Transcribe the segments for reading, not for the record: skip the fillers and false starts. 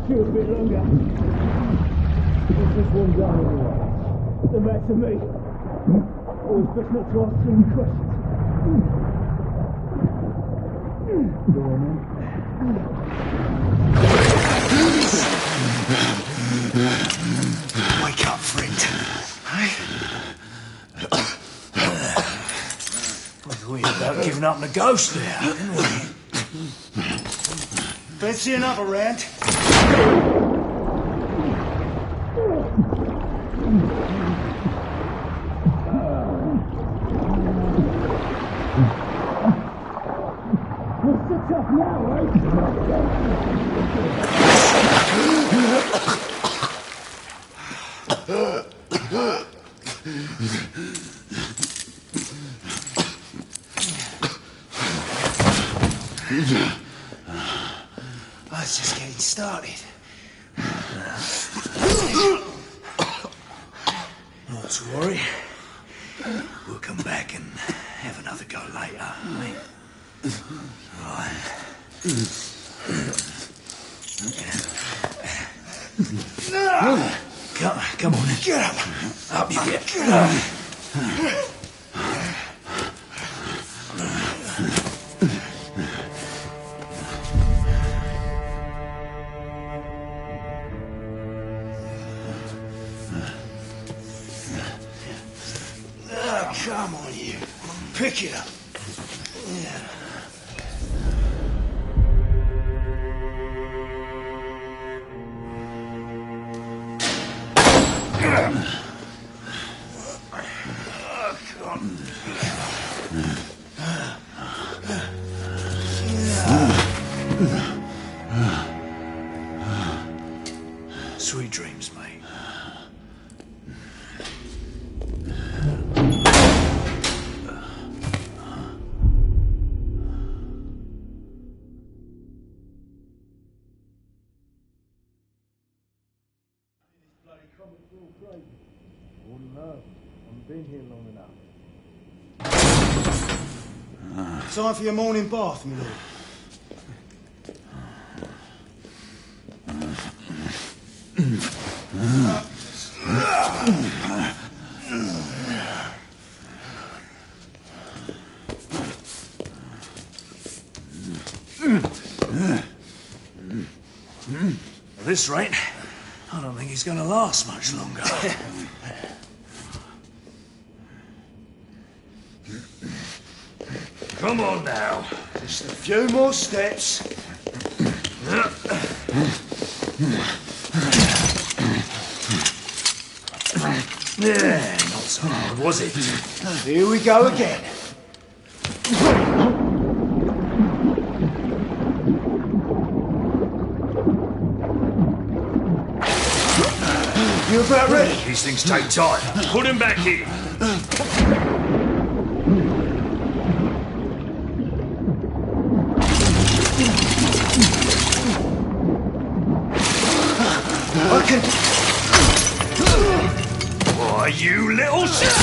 Shoot a bit longer. What's this one done anyway? The matter to me. Always best not to ask too many questions. Go on, man. Wake up, friend. Hey? We about giving up on the ghost there, didn't we? Fancy another round? What's the tough now, eh? I was just getting started. Not to worry. We'll come back and have another go later. Right. Come on. Get up. Up you get. Get up. Come on, you. Pick it up. Yeah. Sweet dreams, mate. Wouldn't know. I've been here long enough. Time for your morning bath, my lord. At this rate, I don't think he's going to last much longer. Come on now. Just a few more steps. Yeah, not so hard, was it? Here we go again. You about ready? These things take time. Put him back in. I can... Why, you little shit!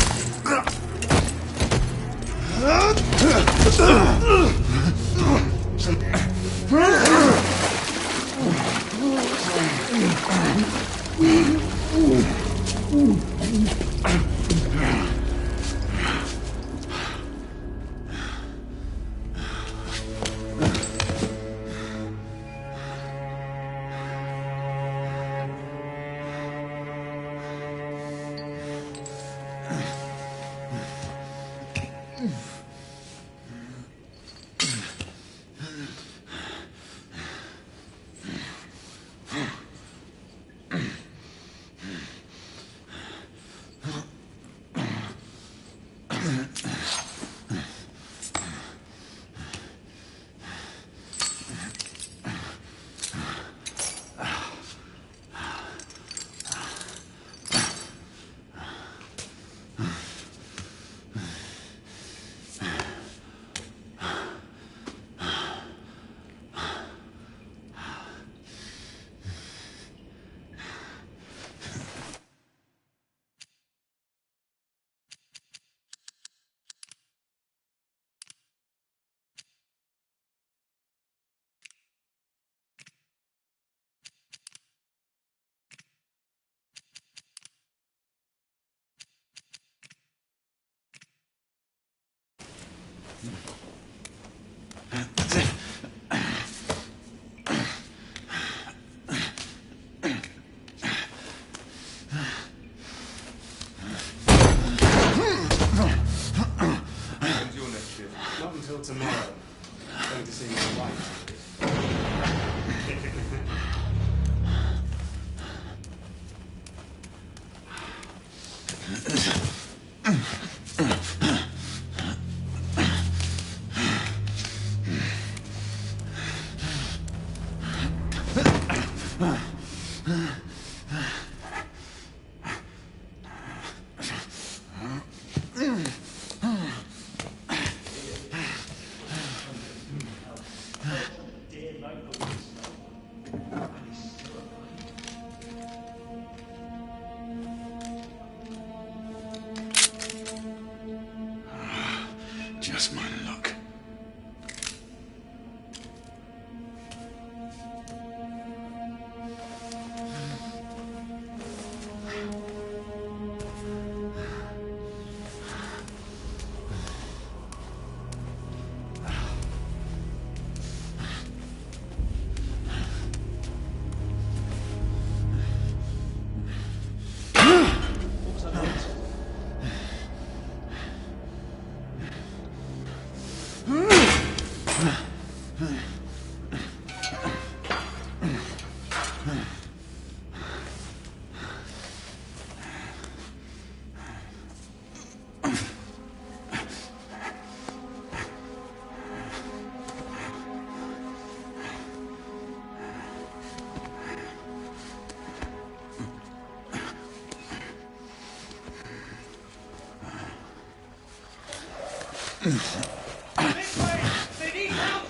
This way! They need help!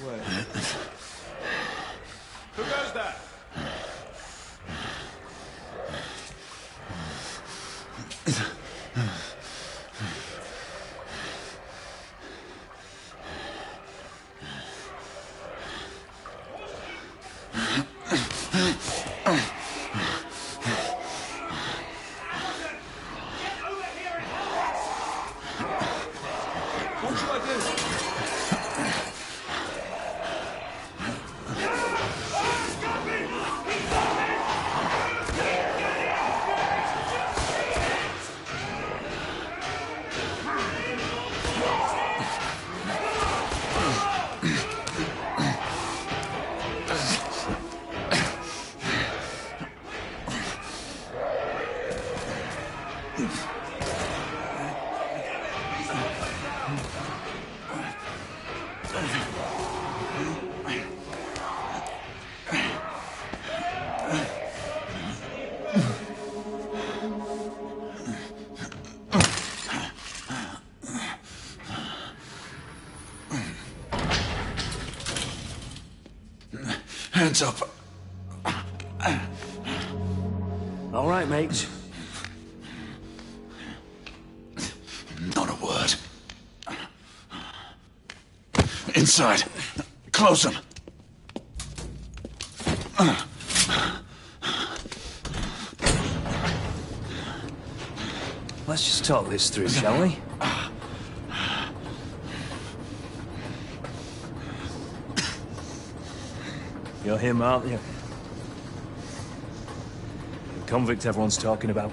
Where? Who goes there? What should I do? Hands up. All right, mates. Not a word. Inside. Close them. Let's just talk this through, shall we? You're him, aren't you? The convict everyone's talking about.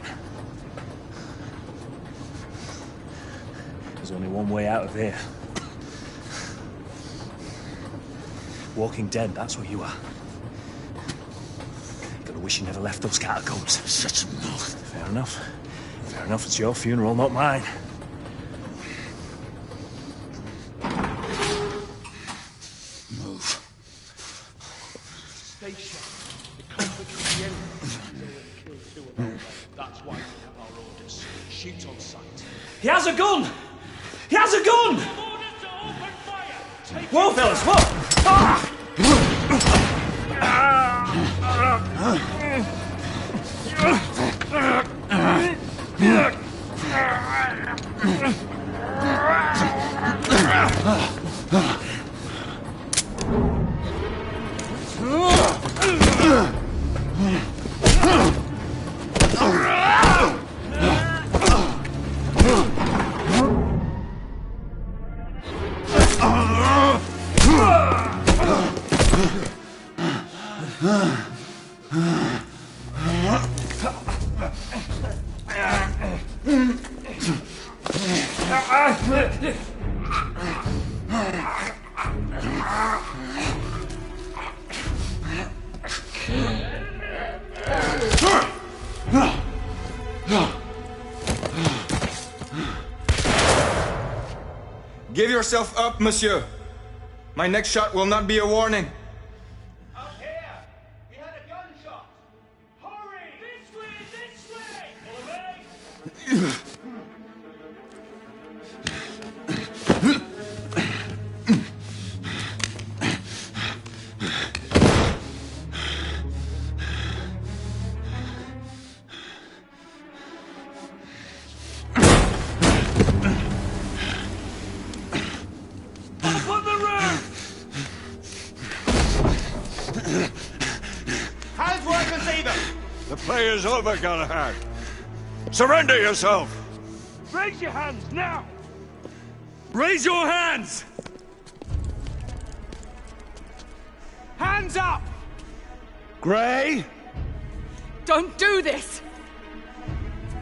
There's only one way out of here. Walking Dead, that's what you are. Gotta wish you never left those catacombs. Such a mouth. Fair enough. Fair enough, it's your funeral, not mine. Move. Stay sharp. The convict is the enemy. They will kill two of them. That's why we have our orders. Shoot on sight. He has a gun! He has a gun! Orders to open fire! Take Whoa, fellas, whoa! Ah! Give yourself up, monsieur. My next shot will not be a warning. Up here! We had a gunshot! Hurry! This way! This way! Follow me! Hands where I can see them! The play is over, Galahad. Surrender yourself! Raise your hands, now! Raise your hands! Hands up! Gray, Don't do this!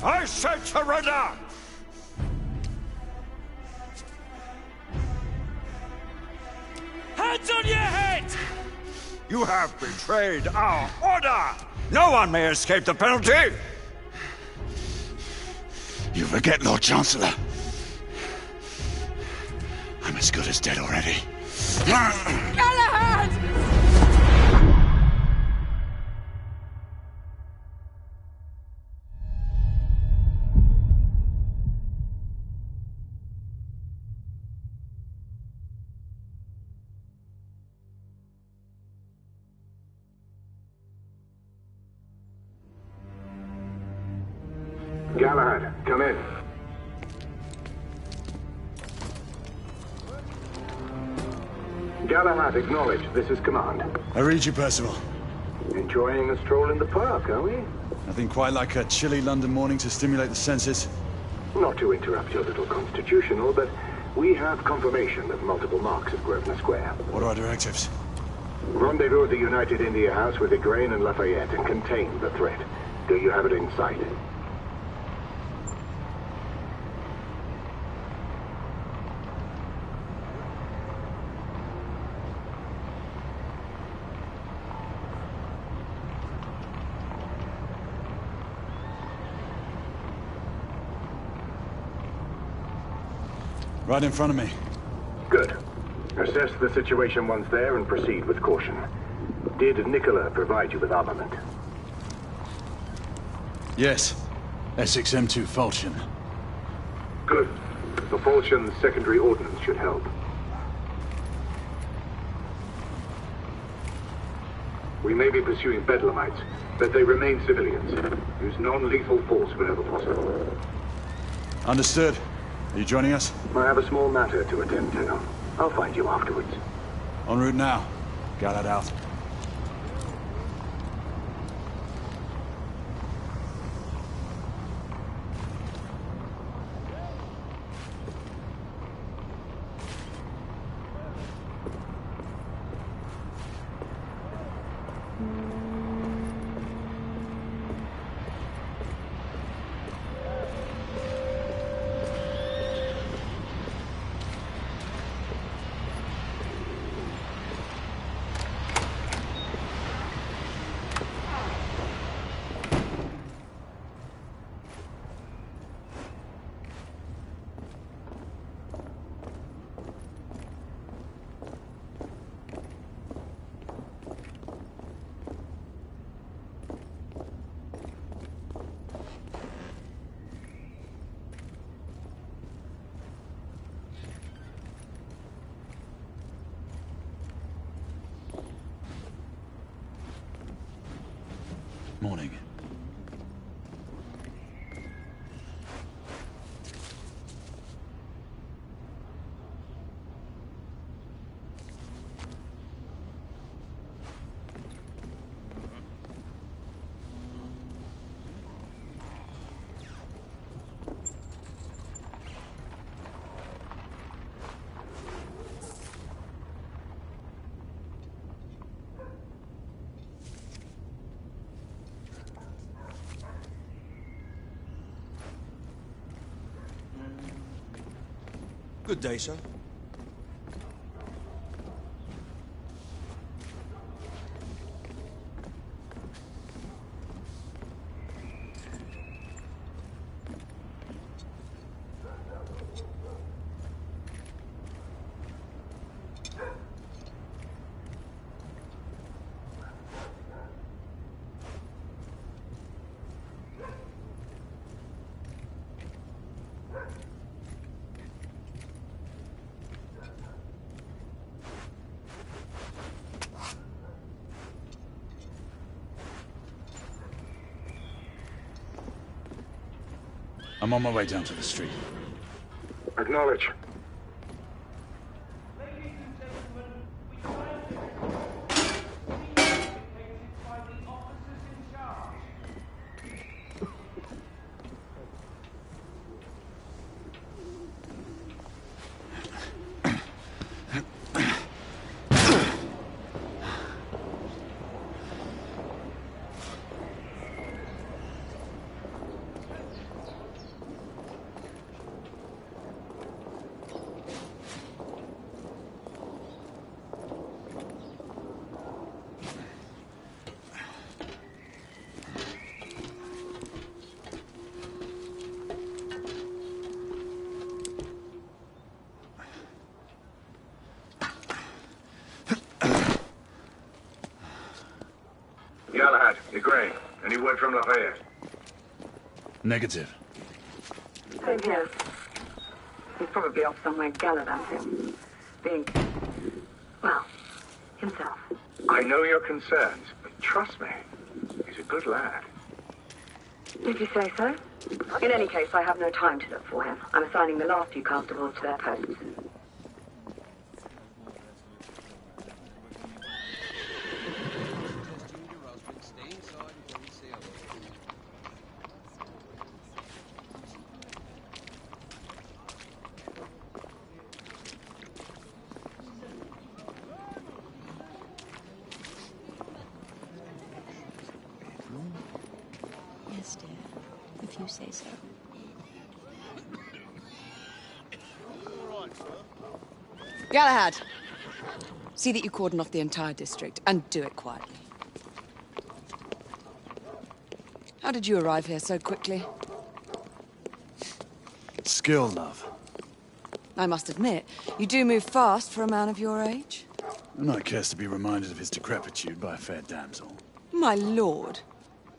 I said surrender! Hands on your head! You have betrayed our order! No one may escape the penalty! You forget, Lord Chancellor. I'm as good as dead already. Galahad! Galahad, come in. Galahad, acknowledge. This is command. I read you, Percival. Enjoying a stroll in the park, are we? Nothing quite like a chilly London morning to stimulate the senses. Not to interrupt your little constitutional, but we have confirmation of multiple marks at Grosvenor Square. What are our directives? Rendezvous at the United India House with Igraine and Lafayette and contain the threat. Do you have it in sight? Right in front of me. Good. Assess the situation once there and proceed with caution. Did Nicola provide you with armament? Yes. Essex M2 Falchion. Good. The Falchion's secondary ordnance should help. We may be pursuing Bedlamites, but they remain civilians. Use non-lethal force whenever possible. Understood. Are you joining us? I have a small matter to attend to. I'll find you afterwards. En route now. Galahad out. Morning. Good day, sir. I'm on my way down to the street. Acknowledge. Galahad, Igraine. Any word from Lafayette? Negative. Same here. He's probably off somewhere gallivanting. Being, well, himself. I know your concerns, but trust me, he's a good lad. Did you say so? In any case, I have no time to look for him. I'm assigning the last few constables to their posts. Yes, dear. If you say so. Galahad, see that you cordon off the entire district, and do it quietly. How did you arrive here so quickly? Skill, love. I must admit, you do move fast for a man of your age. And I cares to be reminded of his decrepitude by a fair damsel. My lord,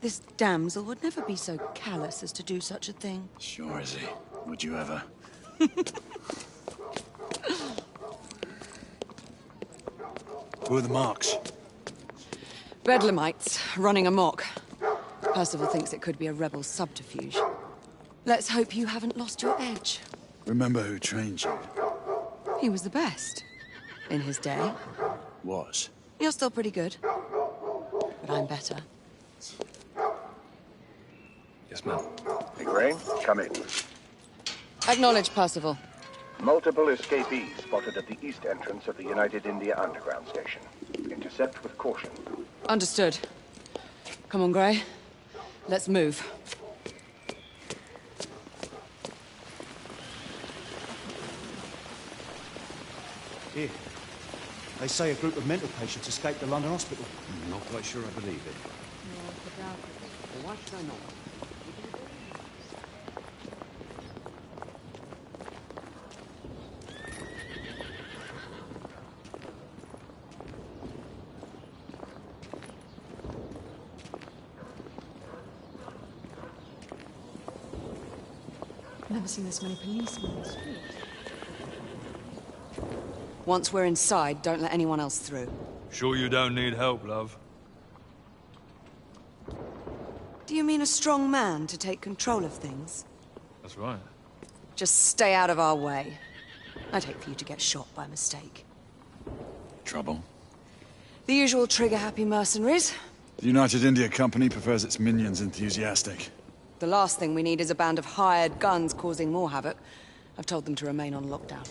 this damsel would never be so callous as to do such a thing. Sure is he. Would you ever? Who are the marks? Bedlamites running amok. Percival thinks it could be a rebel subterfuge. Let's hope you haven't lost your edge. Remember who trained you? He was the best. In his day. Was. You're still pretty good. But I'm better. Yes, ma'am. Hey, Gray, come in. Acknowledge, Percival. Multiple escapees spotted at the east entrance of the United India Underground Station. Intercept with caution. Understood. Come on, Gray. Let's move. Here. They say a group of mental patients escaped the London hospital. I'm not quite sure I believe it. Well, why should I not? I've never seen this many policemen on the street. Once we're inside, don't let anyone else through. Sure you don't need help, love? Do you mean a strong man to take control of things? That's right. Just stay out of our way. I'd hate for you to get shot by mistake. Trouble? The usual trigger-happy mercenaries. The United India Company prefers its minions enthusiastic. The last thing we need is a band of hired guns causing more havoc. I've told them to remain on lockdown.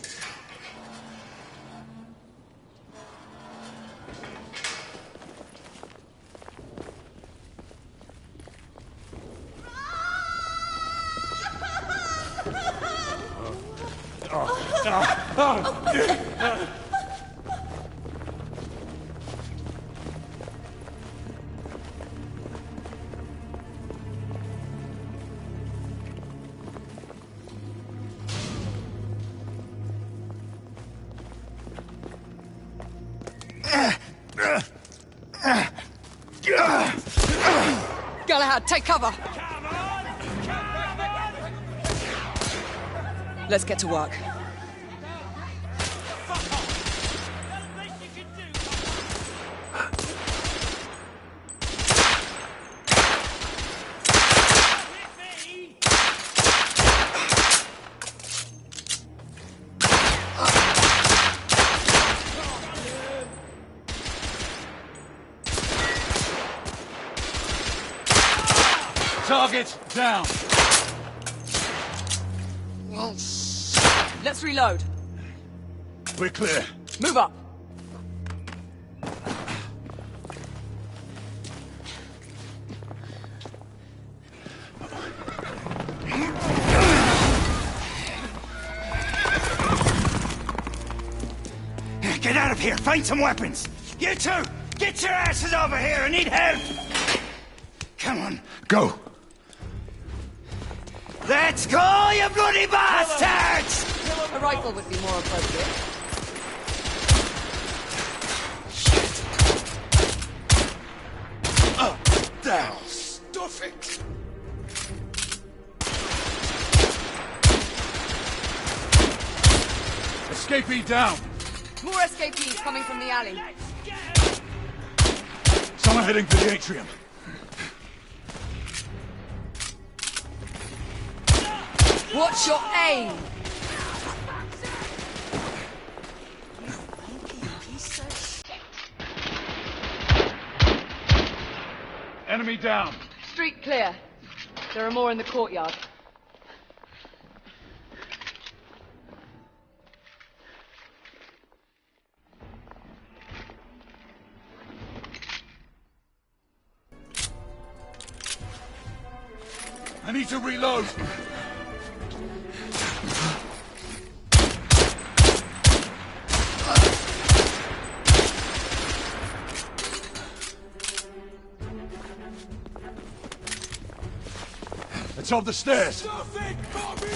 Galahad, take cover! Let's get to work. Target down! Let's reload. We're clear. Move up. Get out of here! Find some weapons! You two! Get your asses over here! I need help! Come on. Go! Let's go, you bloody bastards! A rifle would be more appropriate. Up, down, stuff it! Escapee down! More escapees coming from the alley. Someone heading for the atrium. What's your aim? Enemy down. Street clear. There are more in the courtyard. I need to reload. It's up the stairs. Stop it, Bobby!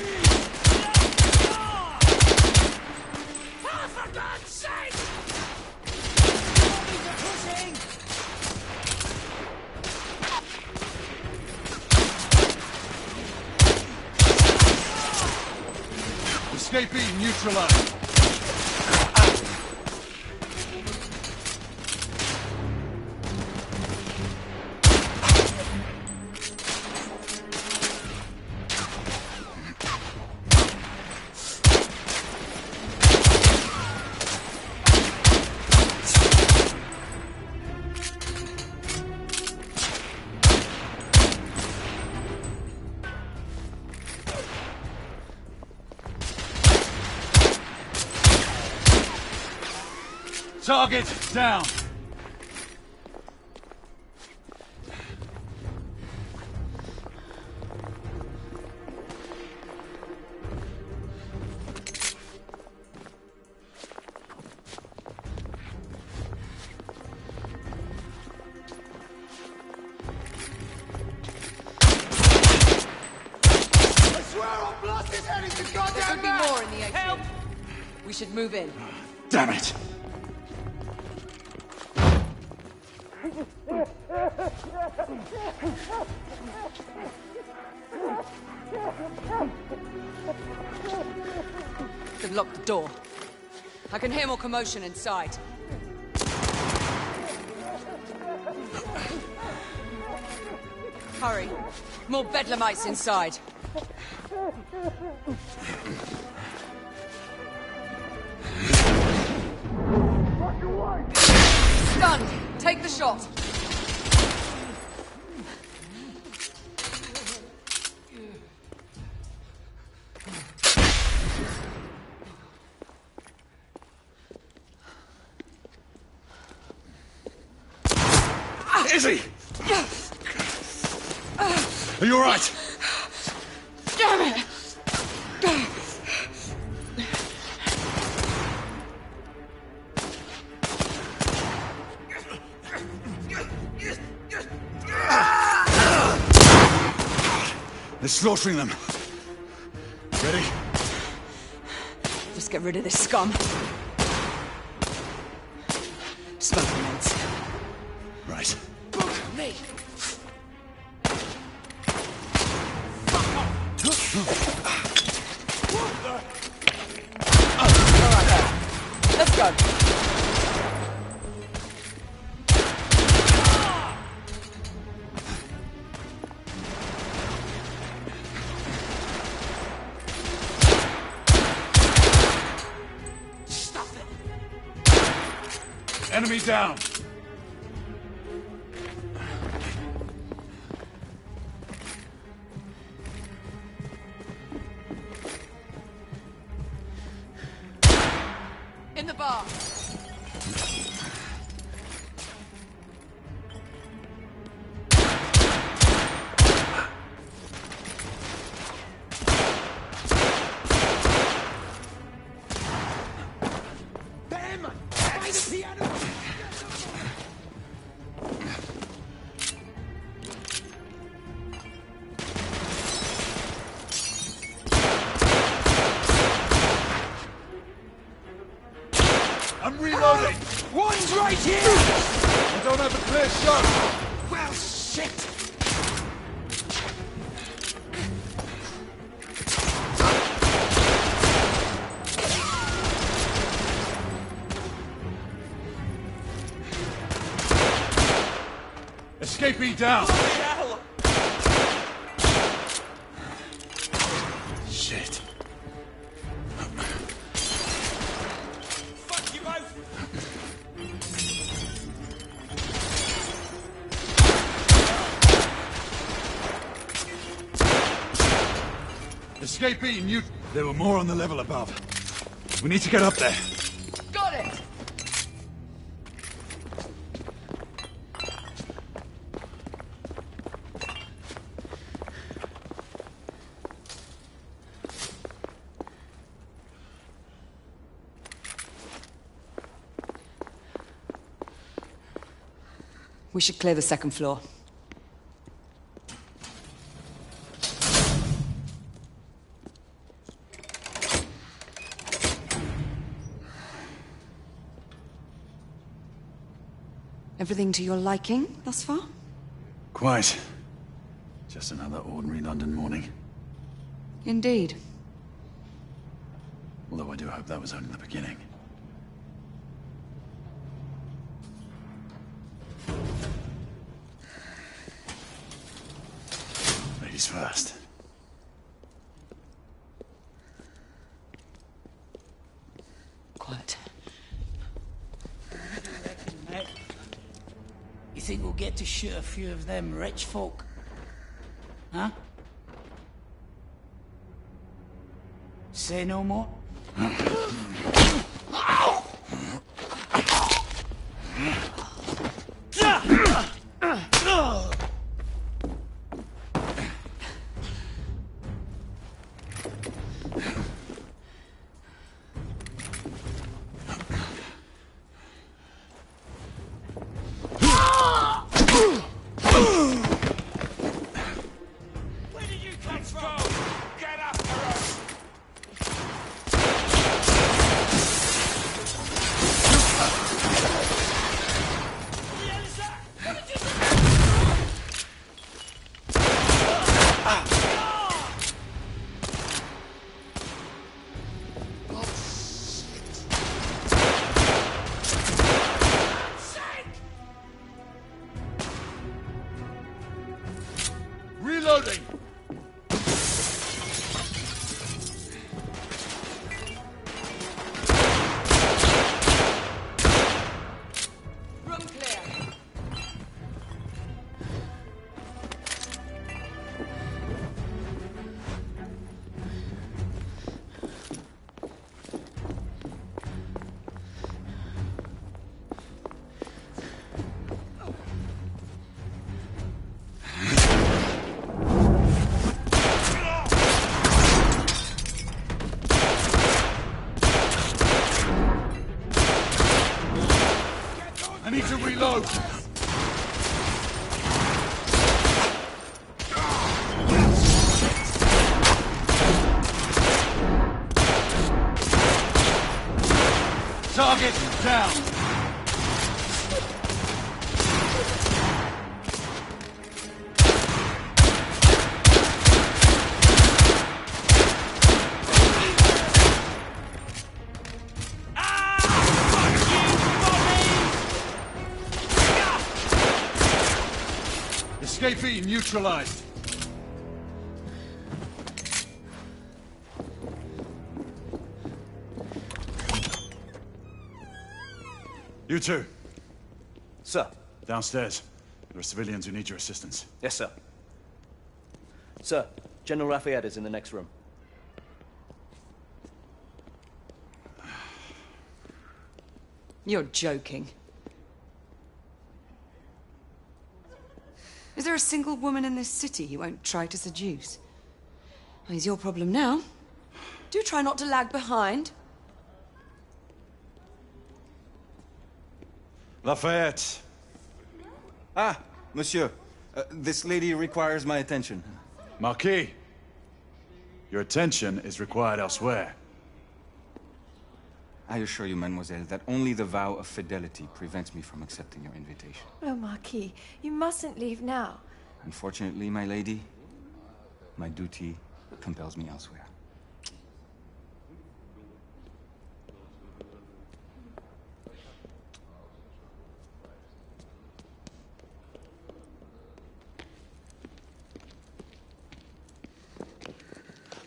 For God's sake! Escapee neutralized. Target down. I swear I'll blast his head into goddamn There could be more in the atrium. We should move in. Damn it. They've locked the door. I can hear more commotion inside. Hurry. More bedlamites inside. Stunned! Take the shot! Izzy! Are you all right? Damn it! They're slaughtering them. Ready? Just get rid of this scum. Smoke grenades. Right. Me! Alright then. Let's go. Enemy down. In the bar. Them! By the piano! I'm reloading. One's right here! I don't have a clear shot. Well, shit! Escapee down. Hell! Shit. Escapee, you... There were more on the level above. We need to get up there. Got it! We should clear the second floor. Everything to your liking thus far? Quite. Just another ordinary London morning. Indeed. Although I do hope that was only the beginning. Ladies first. Quiet. You think we'll get to shoot a few of them rich folk? Huh? Say no more? Reloading! Room clear. I need to reload! Target down! Escapee neutralized. You two. Sir. Downstairs. There are civilians who need your assistance. Yes, sir. Sir, General Lafayette is in the next room. You're joking. Is there a single woman in this city he won't try to seduce? Well, he's your problem now. Do try not to lag behind. Lafayette. Ah, monsieur. This lady requires my attention. Marquis. Your attention is required elsewhere. I assure you, mademoiselle, that only the vow of fidelity prevents me from accepting your invitation. Oh, Marquis, you mustn't leave now. Unfortunately, my lady, my duty compels me elsewhere.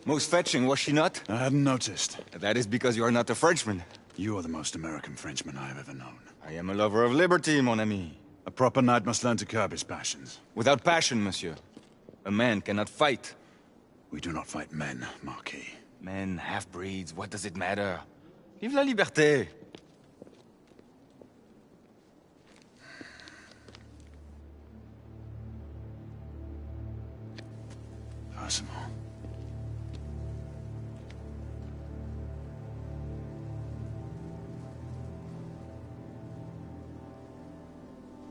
Most fetching, was she not? I hadn't noticed. That is because you are not a Frenchman. You are the most American Frenchman I have ever known. I am a lover of liberty, mon ami. A proper knight must learn to curb his passions. Without passion, monsieur, a man cannot fight. We do not fight men, Marquis. Men, half-breeds, what does it matter? Vive la liberté! Percival.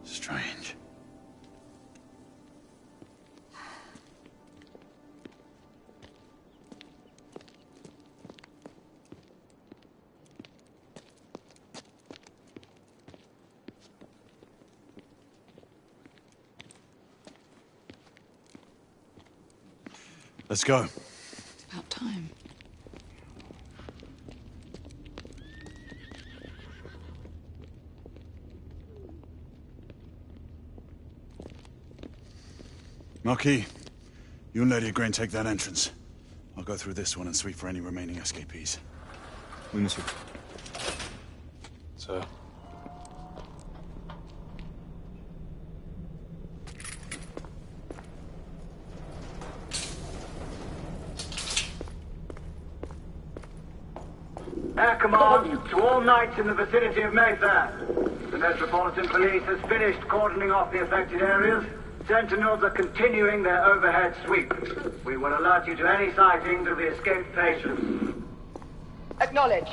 Strange. Let's go. It's about time. Marquis, you and Lady Igraine take that entrance. I'll go through this one and sweep for any remaining escapees. Oui, monsieur. Sir. Air Command to all knights in the vicinity of Mayfair. The Metropolitan Police has finished cordoning off the affected areas. Sentinels are continuing their overhead sweep. We will alert you to any sightings of the escaped patients. Acknowledge.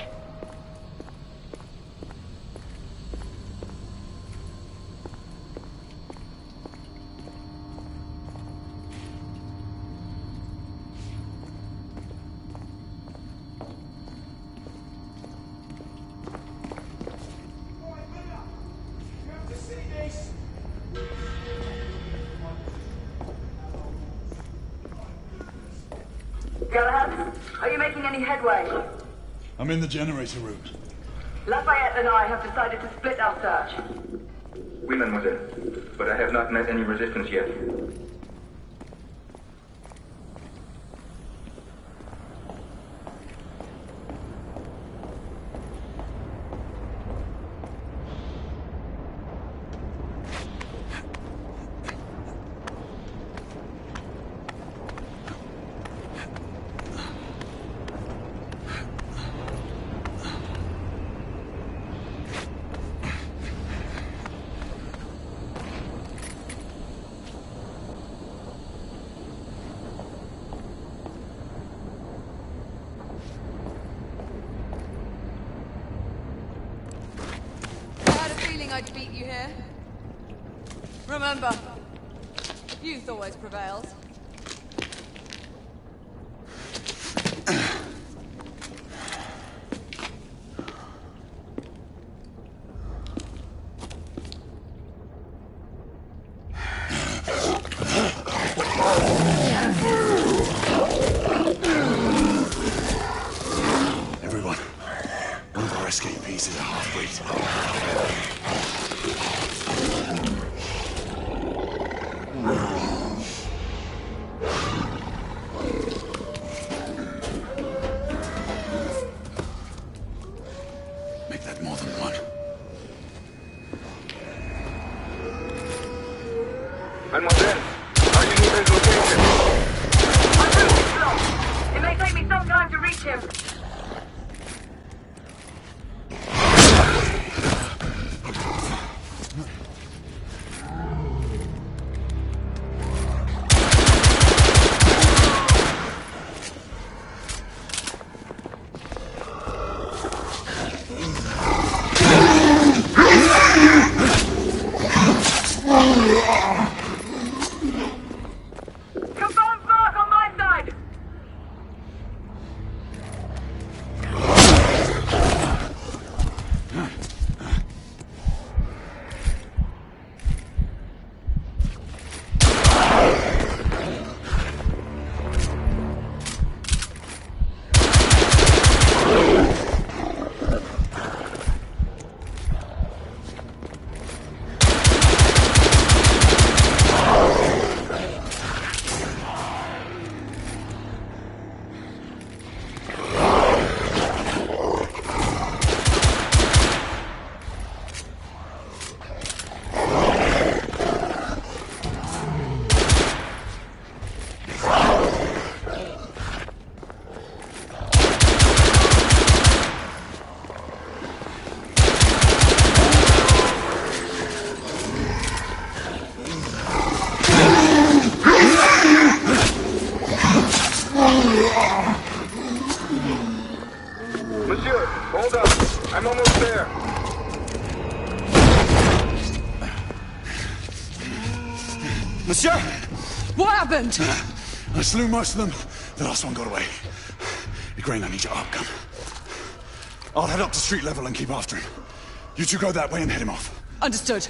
Galahad, are you making any headway? I'm in the generator room. Lafayette and I have decided to split our search. Oui, mademoiselle. But I have not met any resistance yet. I'd beat you here. Remember, youth always prevails. Everyone, one of our escapees is a half-breed. Make that more than one. Mademoiselle, are you near his location? My route is blocked. It may take me some time to reach him. Confirmed mark on my side. Monsieur! What happened? I slew most of them. The last one got away. Igraine, I need your arc gun. I'll head up to street level and keep after him. You two go that way and head him off. Understood.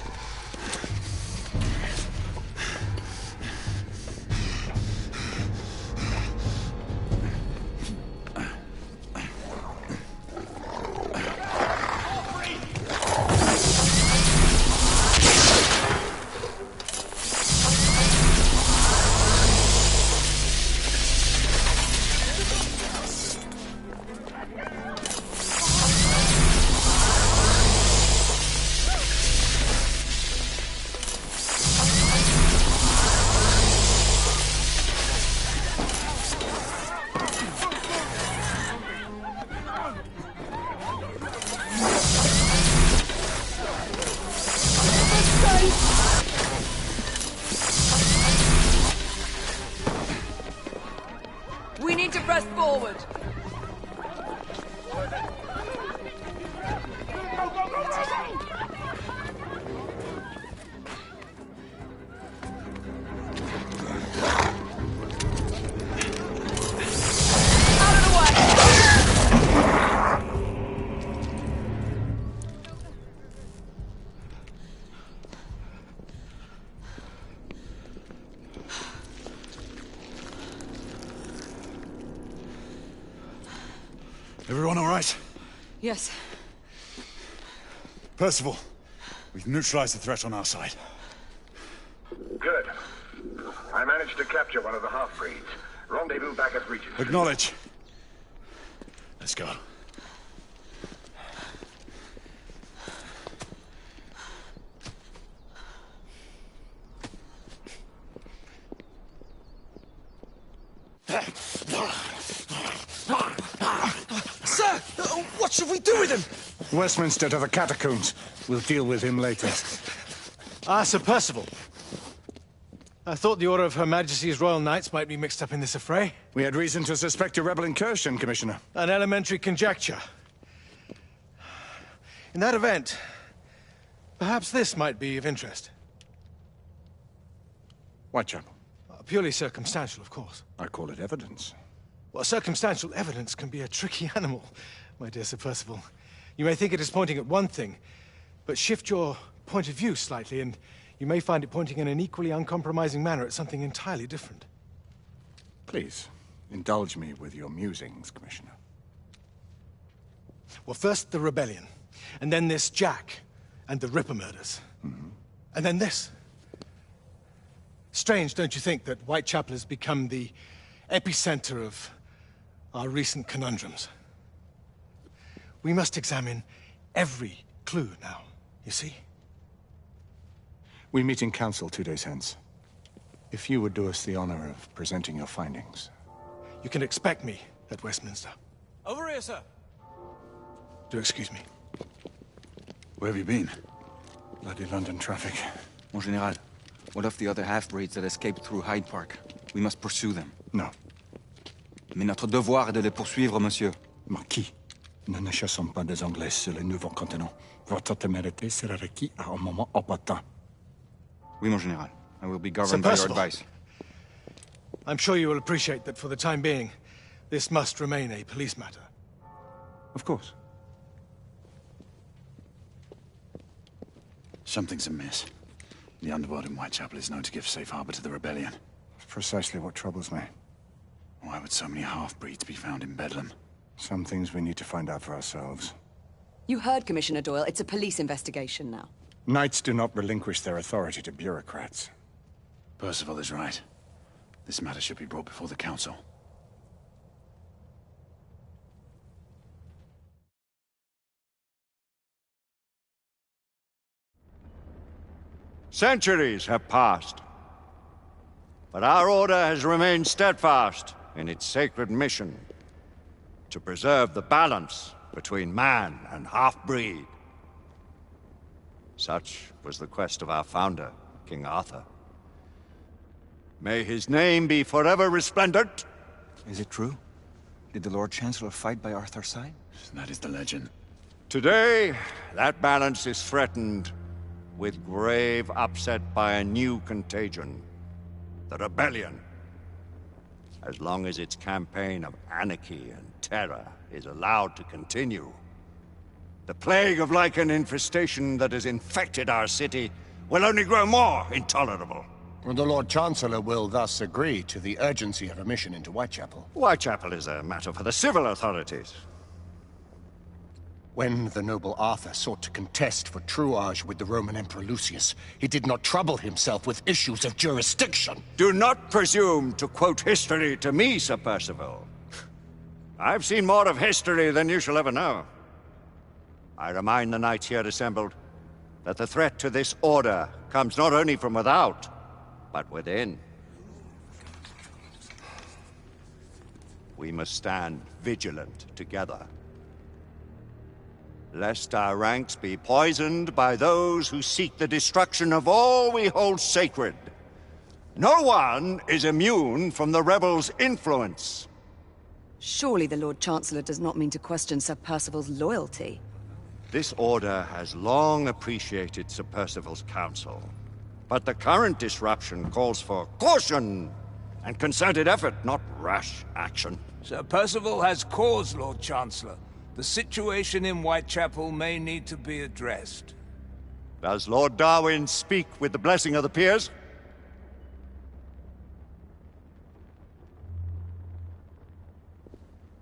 We need to press forward. Everyone all right? Yes. Percival, we've neutralized the threat on our side. Good. I managed to capture one of the half-breeds. Rendezvous back at Regent. Acknowledge. Let's go. Sir! What should we do with him? Westminster to the catacombs. We'll deal with him later. Ah, Sir Percival. I thought the Order of Her Majesty's Royal Knights might be mixed up in this affray. We had reason to suspect a rebel incursion, Commissioner. An elementary conjecture. In that event, perhaps this might be of interest. Whitechapel? Purely circumstantial, of course. I call it evidence. Well, circumstantial evidence can be a tricky animal, my dear Sir Percival. You may think it is pointing at one thing, but shift your point of view slightly, and you may find it pointing in an equally uncompromising manner at something entirely different. Please, indulge me with your musings, Commissioner. Well, first the rebellion, and then this Jack, and the Ripper murders. And then this. Strange, don't you think, that Whitechapel has become the epicenter of our recent conundrums? We must examine every clue now, you see? We meet in council 2 days hence. If you would do us the honor of presenting your findings. You can expect me at Westminster. Over here, sir. Do excuse me. Where have you been? Bloody London traffic. Mon Général, what of the other half-breeds that escaped through Hyde Park? We must pursue them. No. Mais notre devoir est de les poursuivre, monsieur. Marquis, nous ne chassons pas des Anglais sur les nouveaux continents. Votre témérité sera requise à un moment opportun. Oui, mon Général. I will be governed by your advice. I'm sure you will appreciate that for the time being, this must remain a police matter. Of course. Something's amiss. The underworld in Whitechapel is known to give safe harbor to the rebellion. It's precisely what troubles me. Why would so many half-breeds be found in Bedlam? Some things we need to find out for ourselves. You heard Commissioner Doyle. It's a police investigation now. Knights do not relinquish their authority to bureaucrats. Percival is right. This matter should be brought before the council. Centuries have passed, but our order has remained steadfast in its sacred mission to preserve the balance between man and half-breed. Such was the quest of our founder, King Arthur. May his name be forever resplendent. Is it true? Did the Lord Chancellor fight by Arthur's side? That is the legend. Today, that balance is threatened with grave upset by a new contagion. the rebellion. As long as its campaign of anarchy and terror is allowed to continue, the plague of Lycan infestation that has infected our city will only grow more intolerable. The Lord Chancellor will thus agree to the urgency of a mission into Whitechapel. Whitechapel is a matter for the civil authorities. When the noble Arthur sought to contest for truage with the Roman Emperor Lucius, he did not trouble himself with issues of jurisdiction. Do not presume to quote history to me, Sir Percival. I've seen more of history than you shall ever know. I remind the knights here assembled that the threat to this order comes not only from without, but within. We must stand vigilant together, lest our ranks be poisoned by those who seek the destruction of all we hold sacred. No one is immune from the rebels' influence. Surely the Lord Chancellor does not mean to question Sir Percival's loyalty. This order has long appreciated Sir Percival's counsel, but the current disruption calls for caution and concerted effort, not rash action. Sir Percival has cause, Lord Chancellor. The situation in Whitechapel may need to be addressed. Does Lord Darwin speak with the blessing of the peers?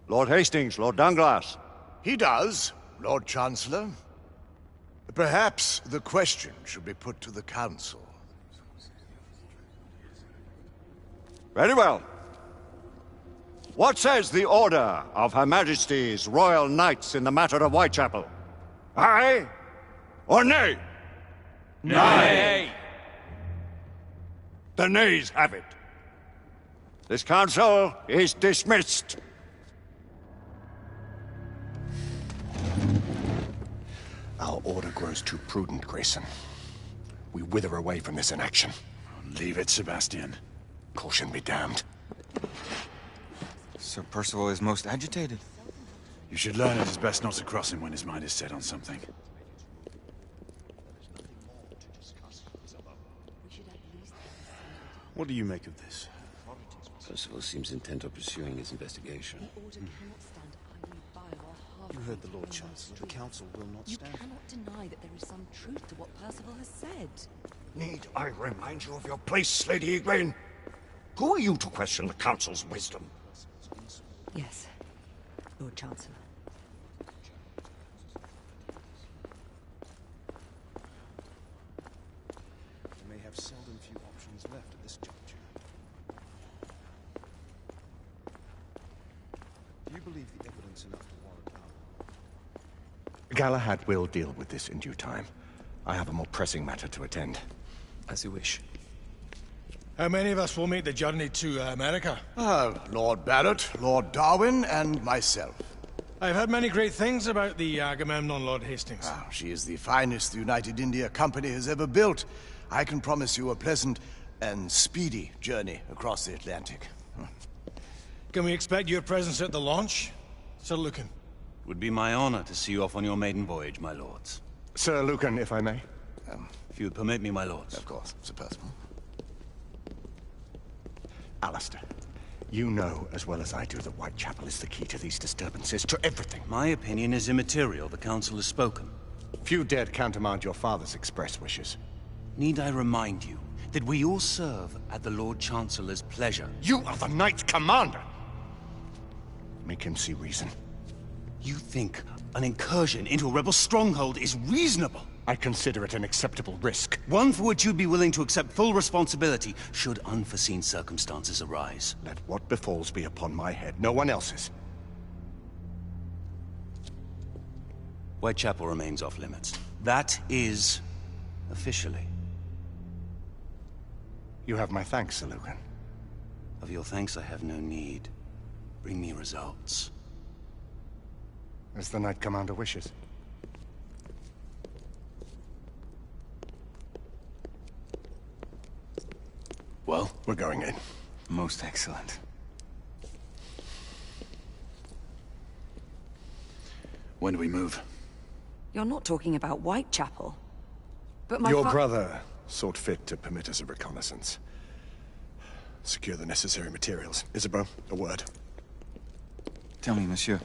Lord Hastings, Lord Dunglass. He does, Lord Chancellor. Perhaps the question should be put to the Council. Very well. What says the Order of Her Majesty's Royal Knights in the matter of Whitechapel? Aye or nay? Nay. The nays have it. This council is dismissed. Our order grows too prudent, Grayson. We wither away from this inaction. Leave it, Sebastian. Caution be damned. Sir Percival is most agitated. You should learn it is best not to cross him when his mind is set on something. What do you make of this? Percival seems intent on pursuing his investigation. You heard the Lord Chancellor. The Council will not stand. You cannot deny that there is some truth to what Percival has said. Need I remind you of your place, Lady Igraine? Who are you to question the Council's wisdom? Yes, Lord Chancellor. You may have seldom few options left at this juncture. Do you believe the evidence enough to warrant our... Galahad will deal with this in due time. I have a more pressing matter to attend. As you wish. How many of us will make the journey to America? Lord Barrett, Lord Darwin, and myself. I've heard many great things about the Agamemnon, Lord Hastings. She is the finest the United India Company has ever built. I can promise you a pleasant and speedy journey across the Atlantic. Can we expect your presence at the launch, Sir Lucan? It would be my honor to see you off on your maiden voyage, my lords. Sir Lucan, if I may. If you would permit me, my lords. Of course, Sir Percival. Alistair, you know as well as I do that Whitechapel is the key to these disturbances, to everything. My opinion is immaterial. The Council has spoken. Few dared countermand your father's express wishes. Need I remind you that we all serve at the Lord Chancellor's pleasure? You are the Knight Commander! Make him see reason. You think an incursion into a rebel stronghold is reasonable? I consider it an acceptable risk. One for which you'd be willing to accept full responsibility should unforeseen circumstances arise. Let what befalls be upon my head, no one else's. Whitechapel remains off limits. That is... officially. You have my thanks, Sir Lucan. Of your thanks I have no need. Bring me results. As the Knight Commander wishes. Well, we're going in. Most excellent. When do we move? You're not talking about Whitechapel. But my Your brother sought fit to permit us a reconnaissance. Secure the necessary materials. Isabeau, a word. Tell me, monsieur,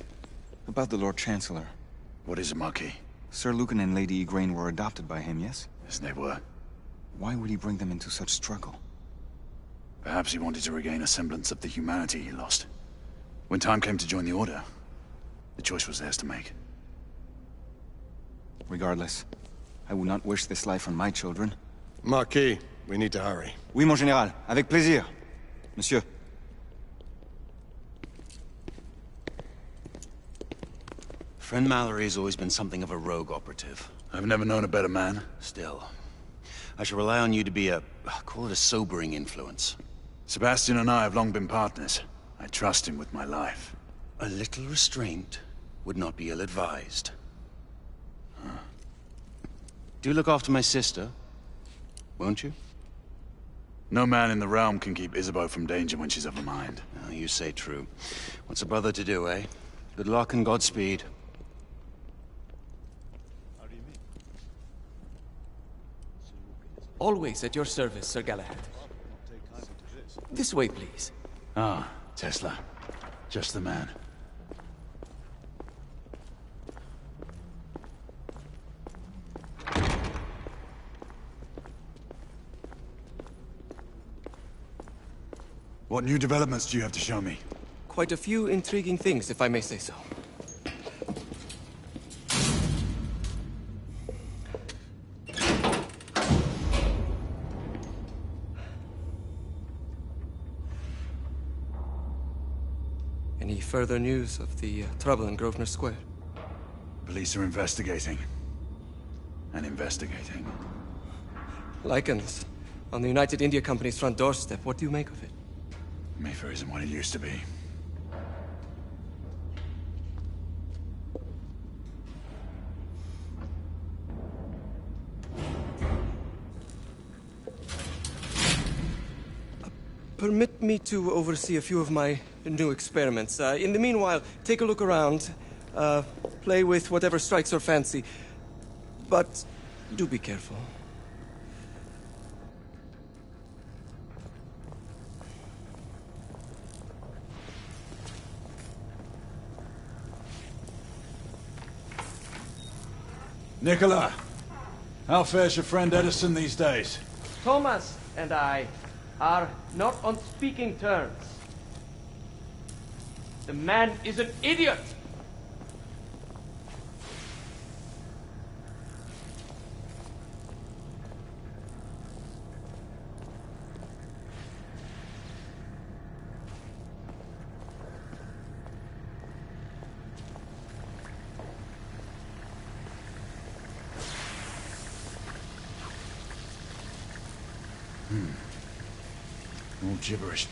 about the Lord Chancellor. What is it, Marquis? Sir Lucan and Lady Igraine were adopted by him, yes? Yes, they were. Why would he bring them into such struggle? Perhaps he wanted to regain a semblance of the humanity he lost. When time came to join the Order, the choice was theirs to make. Regardless, I would not wish this life on my children. Marquis, we need to hurry. Oui, mon général. Avec plaisir. Monsieur. Friend Mallory has always been something of a rogue operative. I've never known a better man. Still, I shall rely on you to be call it a sobering influence. Sebastian and I have long been partners. I trust him with my life. A little restraint would not be ill-advised. Do look after my sister, won't you? No man in the realm can keep Isabeau from danger when she's of a mind. Oh, you say true. What's a brother to do, eh? Good luck and Godspeed. Always at your service, Sir Galahad. This way, please. Ah, Tesla. Just the man. What new developments do you have to show me? Quite a few intriguing things, if I may say so. Any further news of the trouble in Grosvenor Square? Police are investigating. And investigating. Lycans, on the United India Company's front doorstep. What do you make of it? Mayfair isn't what it used to be. Permit me to oversee a few of my new experiments. In the meanwhile, take a look around. Play with whatever strikes your fancy. But do be careful. Nicola, how fares your friend Edison these days? Thomas and I are not on speaking terms. The man is an idiot! All gibberish.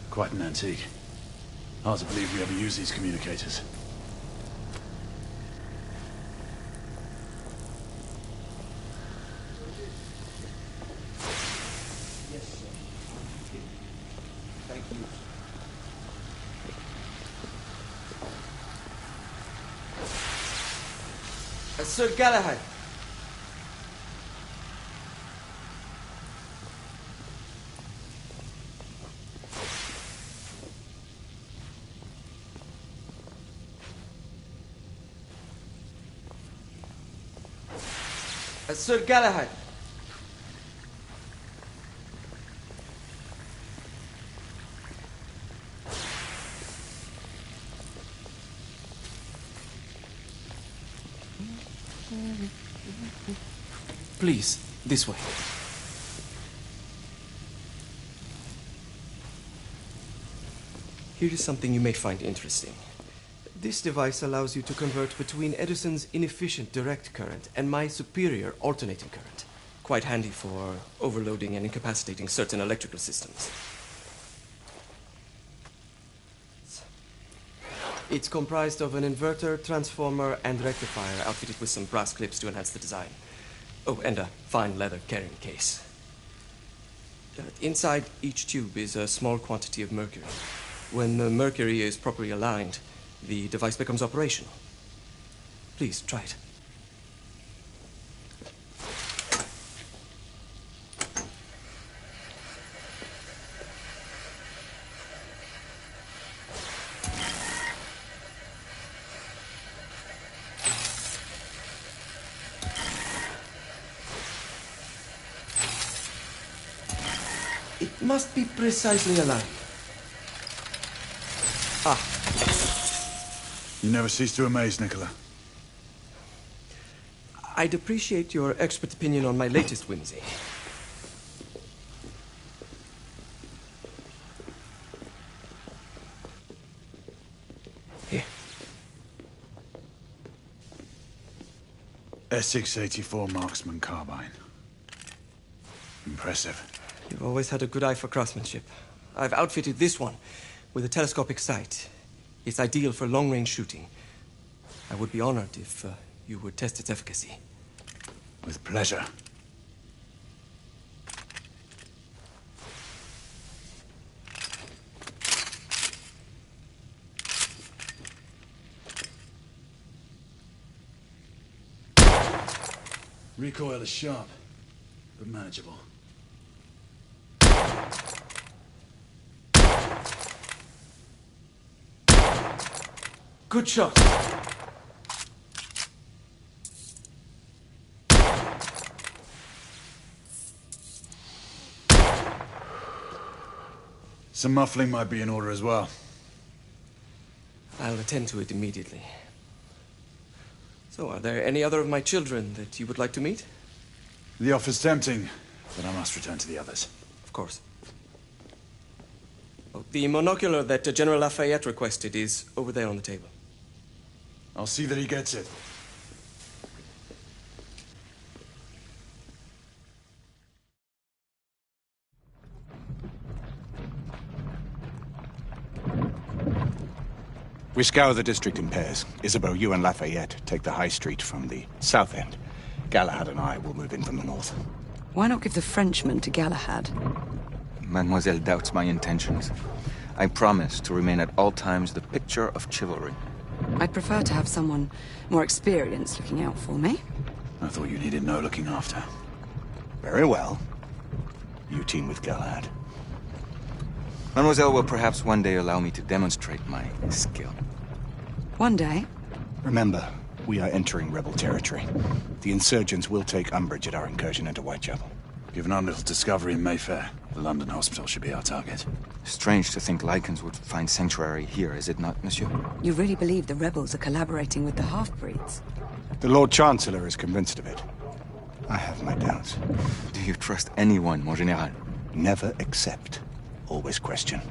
Quite an antique. Hard to believe we ever use these communicators. Sir Galahad. Sir Galahad. Please, this way. Here is something you may find interesting. This device allows you to convert between Edison's inefficient direct current and my superior alternating current. Quite handy for overloading and incapacitating certain electrical systems. It's comprised of an inverter, transformer, and rectifier outfitted with some brass clips to enhance the design. Oh, and a fine leather carrying case. Inside each tube is a small quantity of mercury. When the mercury is properly aligned, the device becomes operational. Please, try it. It must be precisely aligned. Ah. You never cease to amaze, Nicola. I'd appreciate your expert opinion on my latest whimsy. Here. S684 Marksman Carbine. Impressive. You've always had a good eye for craftsmanship. I've outfitted this one with a telescopic sight. It's ideal for long-range shooting. I would be honored if you would test its efficacy. With pleasure. Recoil is sharp, but manageable. Good shot. Some muffling might be in order as well. I'll attend to it immediately. So, are there any other of my children that you would like to meet? The offer's tempting, but I must return to the others. Of course. Oh, the monocular that General Lafayette requested is over there on the table. I'll see that he gets it. We scour the district in pairs. Isabeau, you and Lafayette take the high street from the south end. Galahad and I will move in from the north. Why not give the Frenchman to Galahad? Mademoiselle doubts my intentions. I promise to remain at all times the picture of chivalry. I'd prefer to have someone more experienced looking out for me. I thought you needed no looking after. Very well. You team with Galahad. Mademoiselle will perhaps one day allow me to demonstrate my skill. One day? Remember, we are entering rebel territory. The insurgents will take umbrage at our incursion into Whitechapel. Given our little discovery in Mayfair, the London hospital should be our target. Strange to think Lycans would find sanctuary here, is it not, monsieur? You really believe the rebels are collaborating with the half-breeds? The Lord Chancellor is convinced of it. I have my doubts. Do you trust anyone, mon général? Never accept. Always question.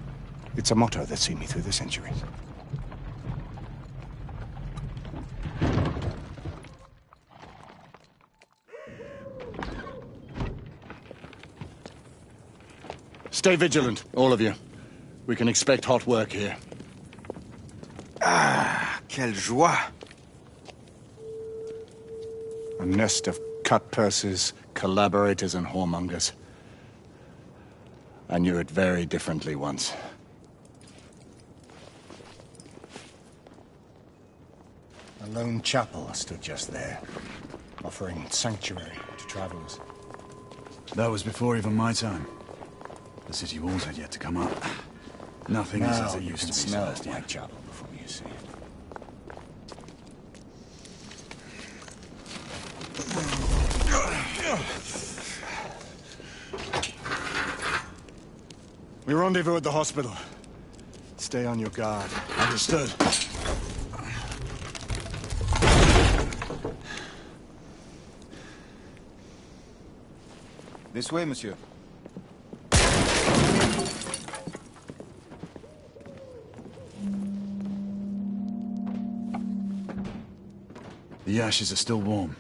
It's a motto that's seen me through the centuries. Stay vigilant, all of you. We can expect hot work here. Ah, quelle joie! A nest of cut-purses, collaborators, and whoremongers. I knew it very differently once. A lone chapel stood just there, offering sanctuary to travelers. That was before even my time. The city walls had yet to come up. Nothing is as it used to be, smell Sebastian. Whitechapel before you see it. We rendezvous at the hospital. Stay on your guard. Understood. This way, monsieur. The ashes are still warm.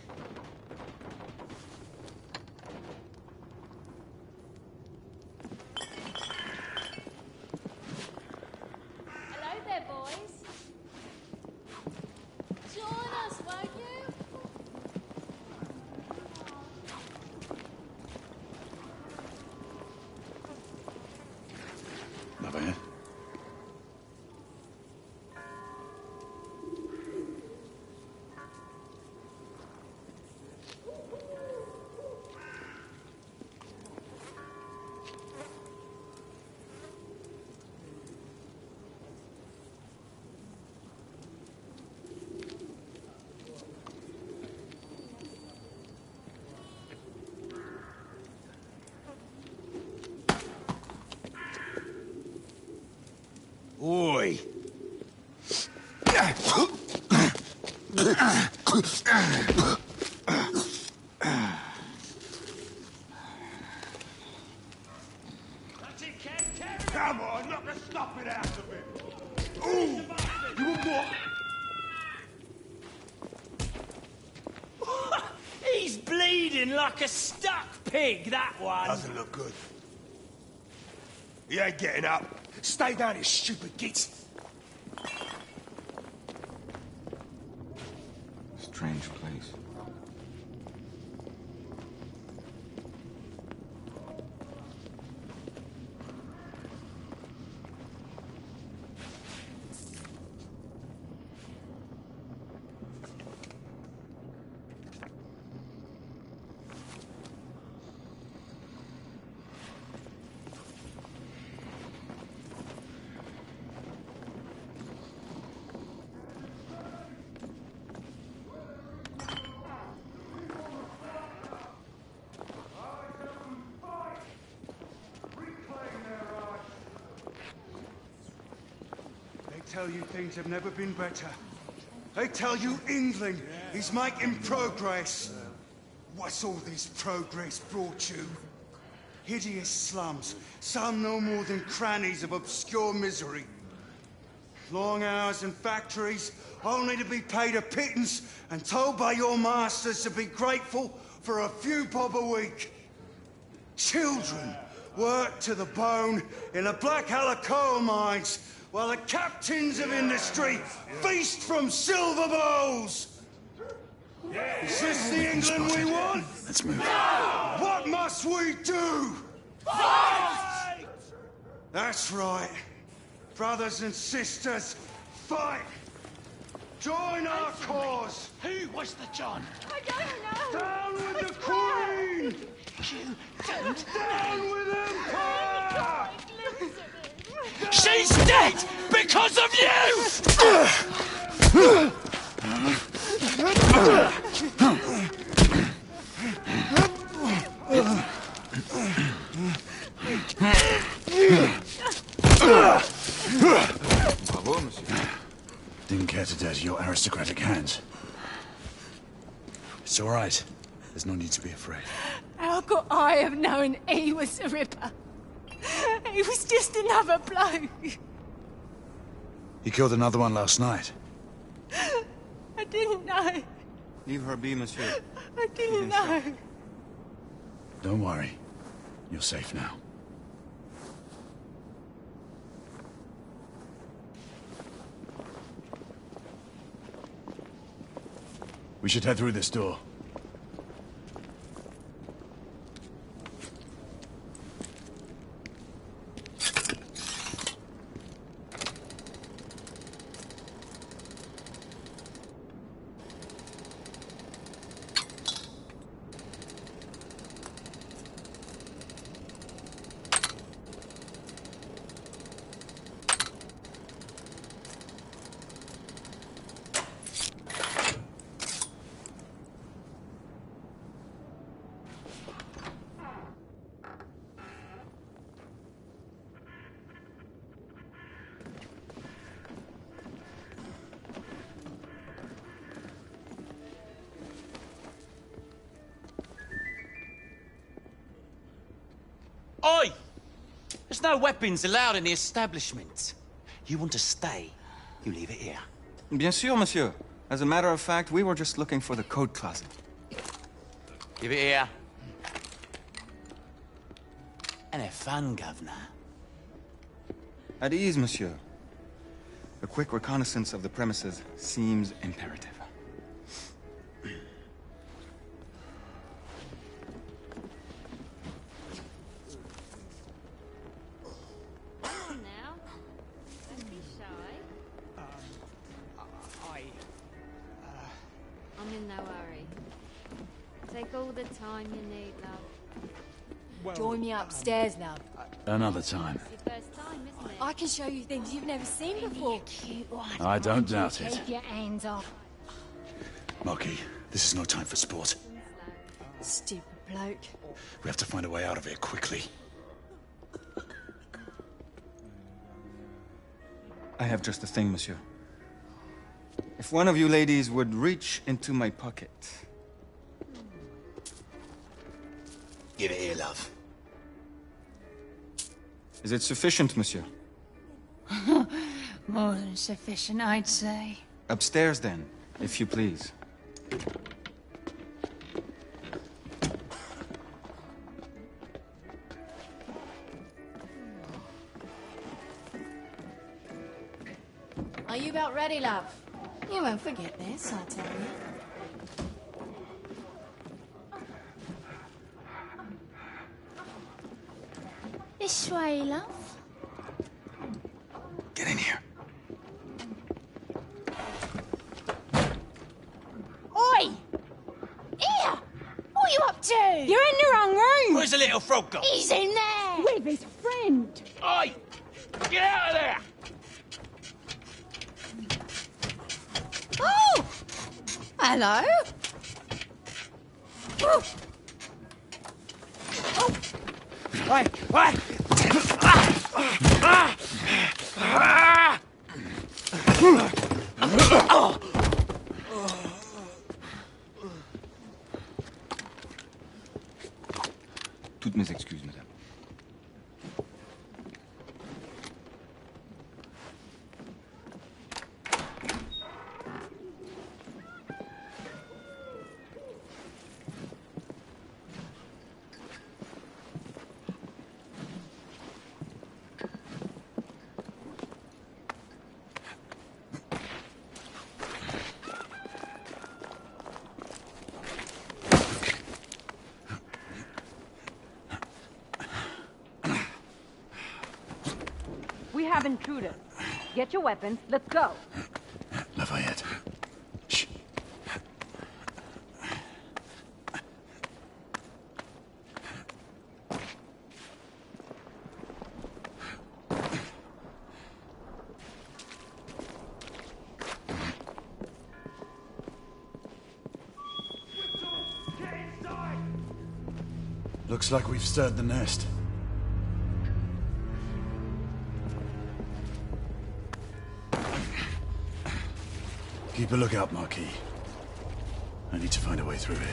Hello there, boys. Join us, won't you? ahead. Oi! Come on, knock the stuffing out of him! Ooh! You want what? He's bleeding like a stuck pig, that one. Doesn't look good. He ain't getting up. Stay down, you stupid git. Strange place. They tell you things have never been better. They tell you England is making progress. What's all this progress brought you? Hideous slums, some no more than crannies of obscure misery. Long hours in factories, only to be paid a pittance and told by your masters to be grateful for a few bob a week. Children worked to the bone in the Blackhallow coal mines, while the captains of industry feast from silver bowls. Is this the England we want? Let's move. What must we do? Fight! That's right. Brothers and sisters, fight! Join our cause! Who was the John? I don't know. Down with the Queen! You don't Down with Empire! She's dead because of Bravo, monsieur. Didn't care to dirty your aristocratic hands. It's all right. There's no need to be afraid. How could I have known he was the Ripper? He was just another bloke. He killed another one last night. I didn't know. Leave her be, monsieur. I didn't know. Don't worry. You're safe now. We should head through this door. Oi! There's no weapons allowed in the establishment. You want to stay, you leave it here. Bien sûr, monsieur. As a matter of fact, we were just looking for the code closet. Give it here. And have fun, Governor. At ease, monsieur. A quick reconnaissance of the premises seems imperative. Now, take all the time you need, love. Join me upstairs, love. Another time. It's your first time, isn't it? I can show you things you've never seen before. Cute one. I don't doubt it. Take your hands off. Marquis, this is no time for sport. Stupid bloke. We have to find a way out of here quickly. I have just the thing, monsieur. If one of you ladies would reach into my pocket. Give it here, love. Is it sufficient, monsieur? More than sufficient, I'd say. Upstairs, then, if you please. Are you about ready, love? You won't forget this, I'll tell you. This way, love. Get in here. Oi! Here! What are you up to? You're in the wrong room! Where's the little frog gone? He's in there! With his friend! Oi! Get out of there! Oh! Hello? Oh! Oi! Oi! Toutes mes excuses, madame. We have intruders. Get your weapons. Let's go. Lafayette. Shh. Looks like we've stirred the nest. Keep a lookout, Marquis. I need to find a way through here.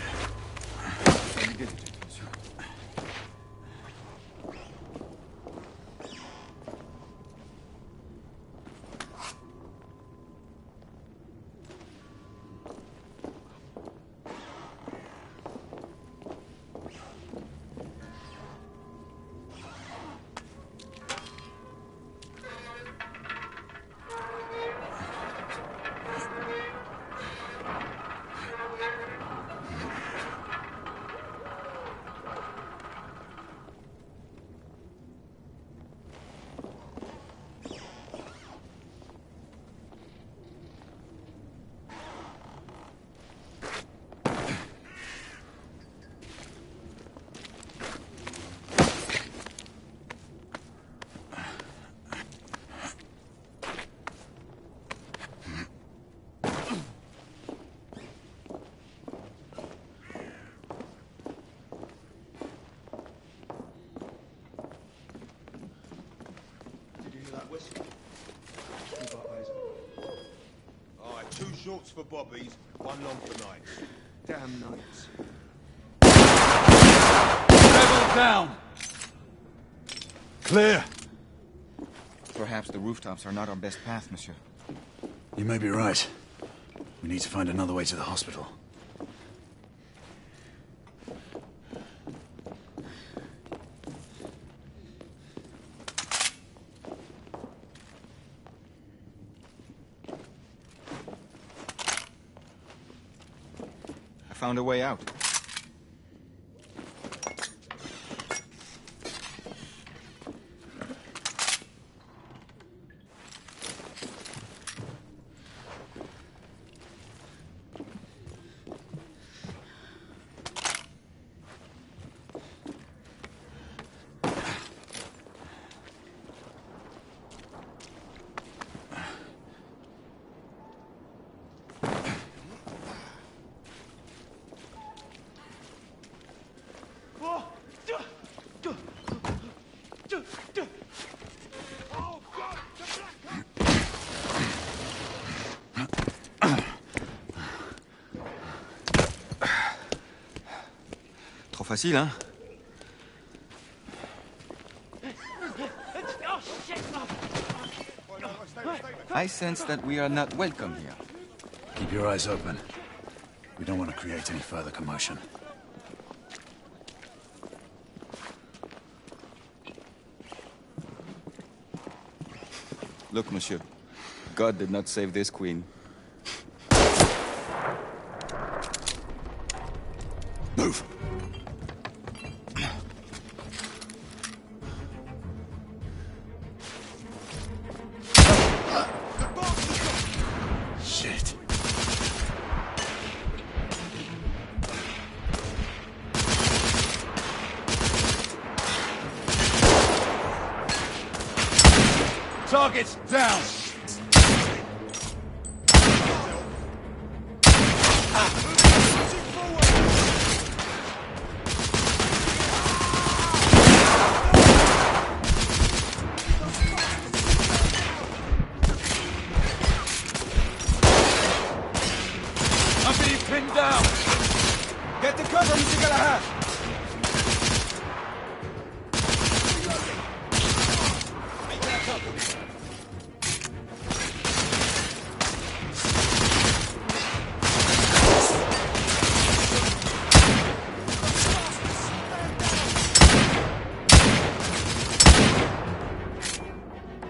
Alright, 2 shorts for bobbies, 1 long for nights. Damn nights. Level down! Clear! Perhaps the rooftops are not our best path, monsieur. You may be right. We need to find another way to the hospital. I found a way out. facile, hein? I sense that we are not welcome here. Keep your eyes open. We don't want to create any further commotion. Look, monsieur. God did not save this queen. Move! Shit. Target down! I'm being pinned down! Get the cover, Mr. Galahad!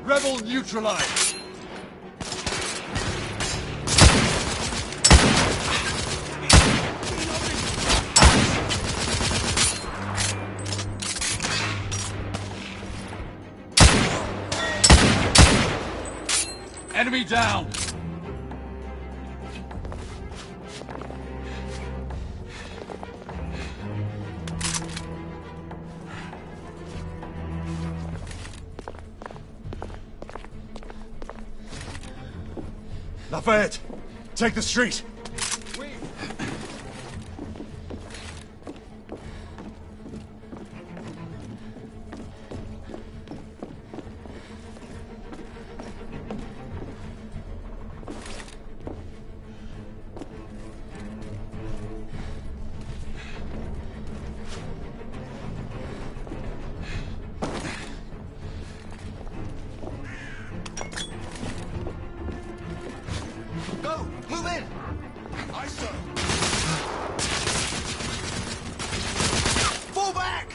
Rebel neutralized! Enemy down! Lafayette, take the street! Go! Move in! Aye, sir! Fall back!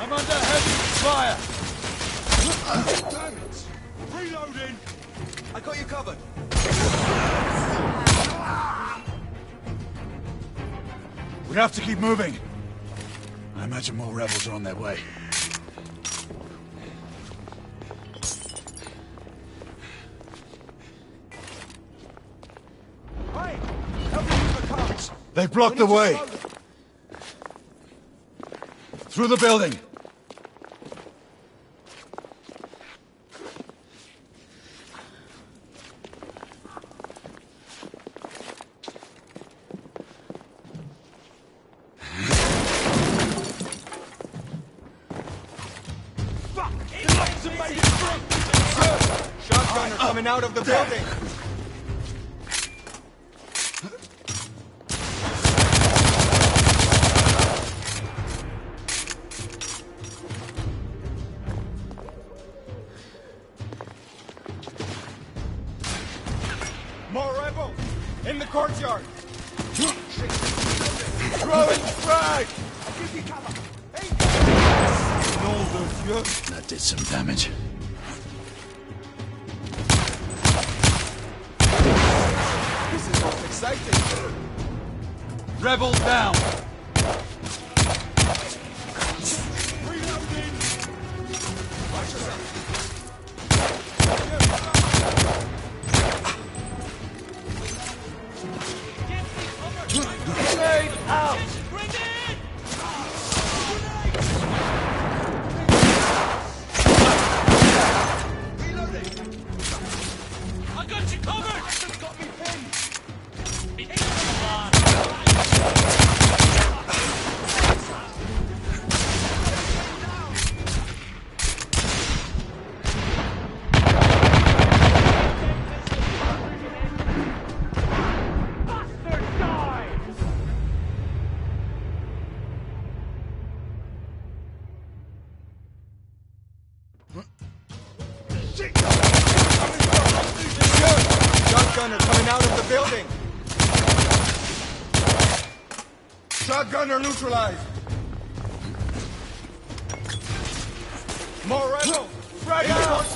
I'm under heavy fire! Damn it! Reloading! I got you covered. We have to keep moving. I imagine more rebels are on their way. Hey! Help me with the carts! They blocked the way! Through the building! Shotgunner coming out of the building! More rebels! In the courtyard! Throwing frag! I'll give you cover! That did some damage. This is most exciting! Rebels down! Grenade out! I got you covered! Got me pinned! Shotgunner coming out of the building! Shotgunner neutralized! More rebels! Frag out!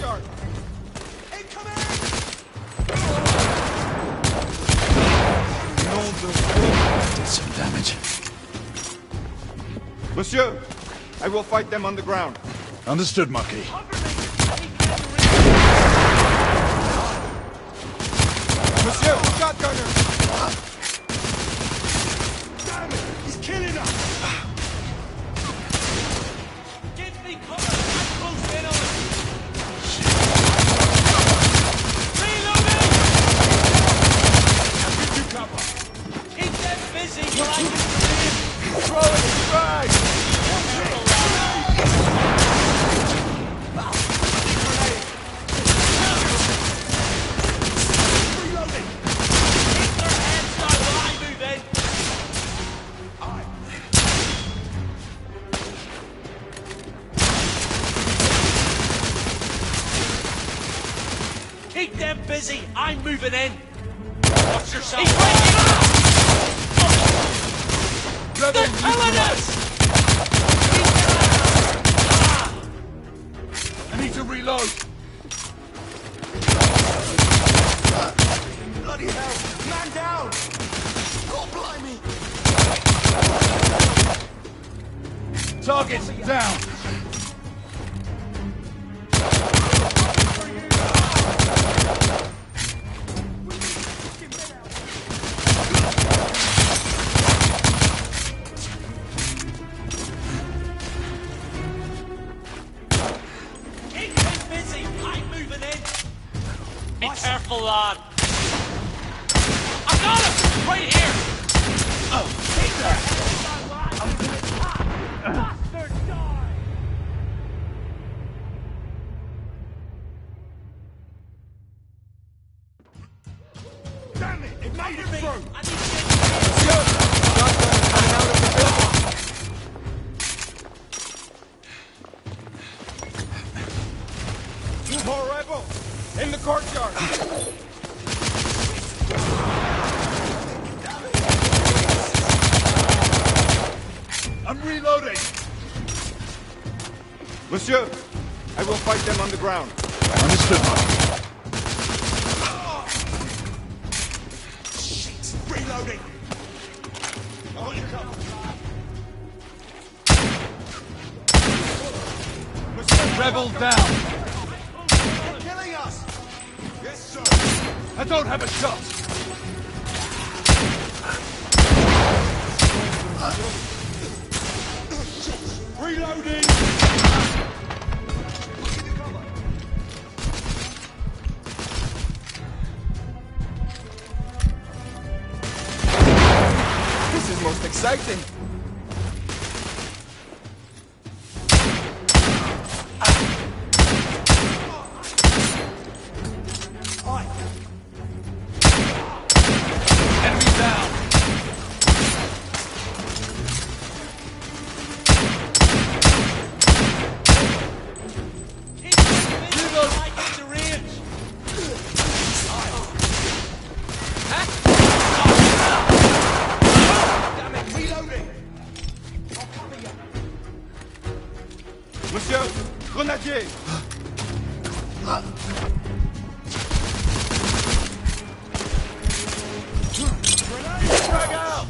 Did some damage. Monsieur, I will fight them on the ground. Understood, Marquis. Monsieur, shotgunner! Damn it! He's killing us! Give me cover! I'm close in on him! Reloading! I'll give you cover. Keep them busy till I can Throw it! Frag! Keep them busy! I'm moving in! Watch yourself! He's breaking up! They're killing us! I need to reload! Bloody hell! Man down! God blimey! Targets down! Careful, lad! I got him! Right here! Oh, take that! Damn it! It made it through! More rebels! In the courtyard! I'm reloading! Monsieur, I will fight them on the ground. Understood, Marquis. Shit! Reloading! I want you covered. Rebel down! Killing us! Yes, sir! I don't have a shot! Reloading! This is most exciting! Monsieur, grenadier! Frag out!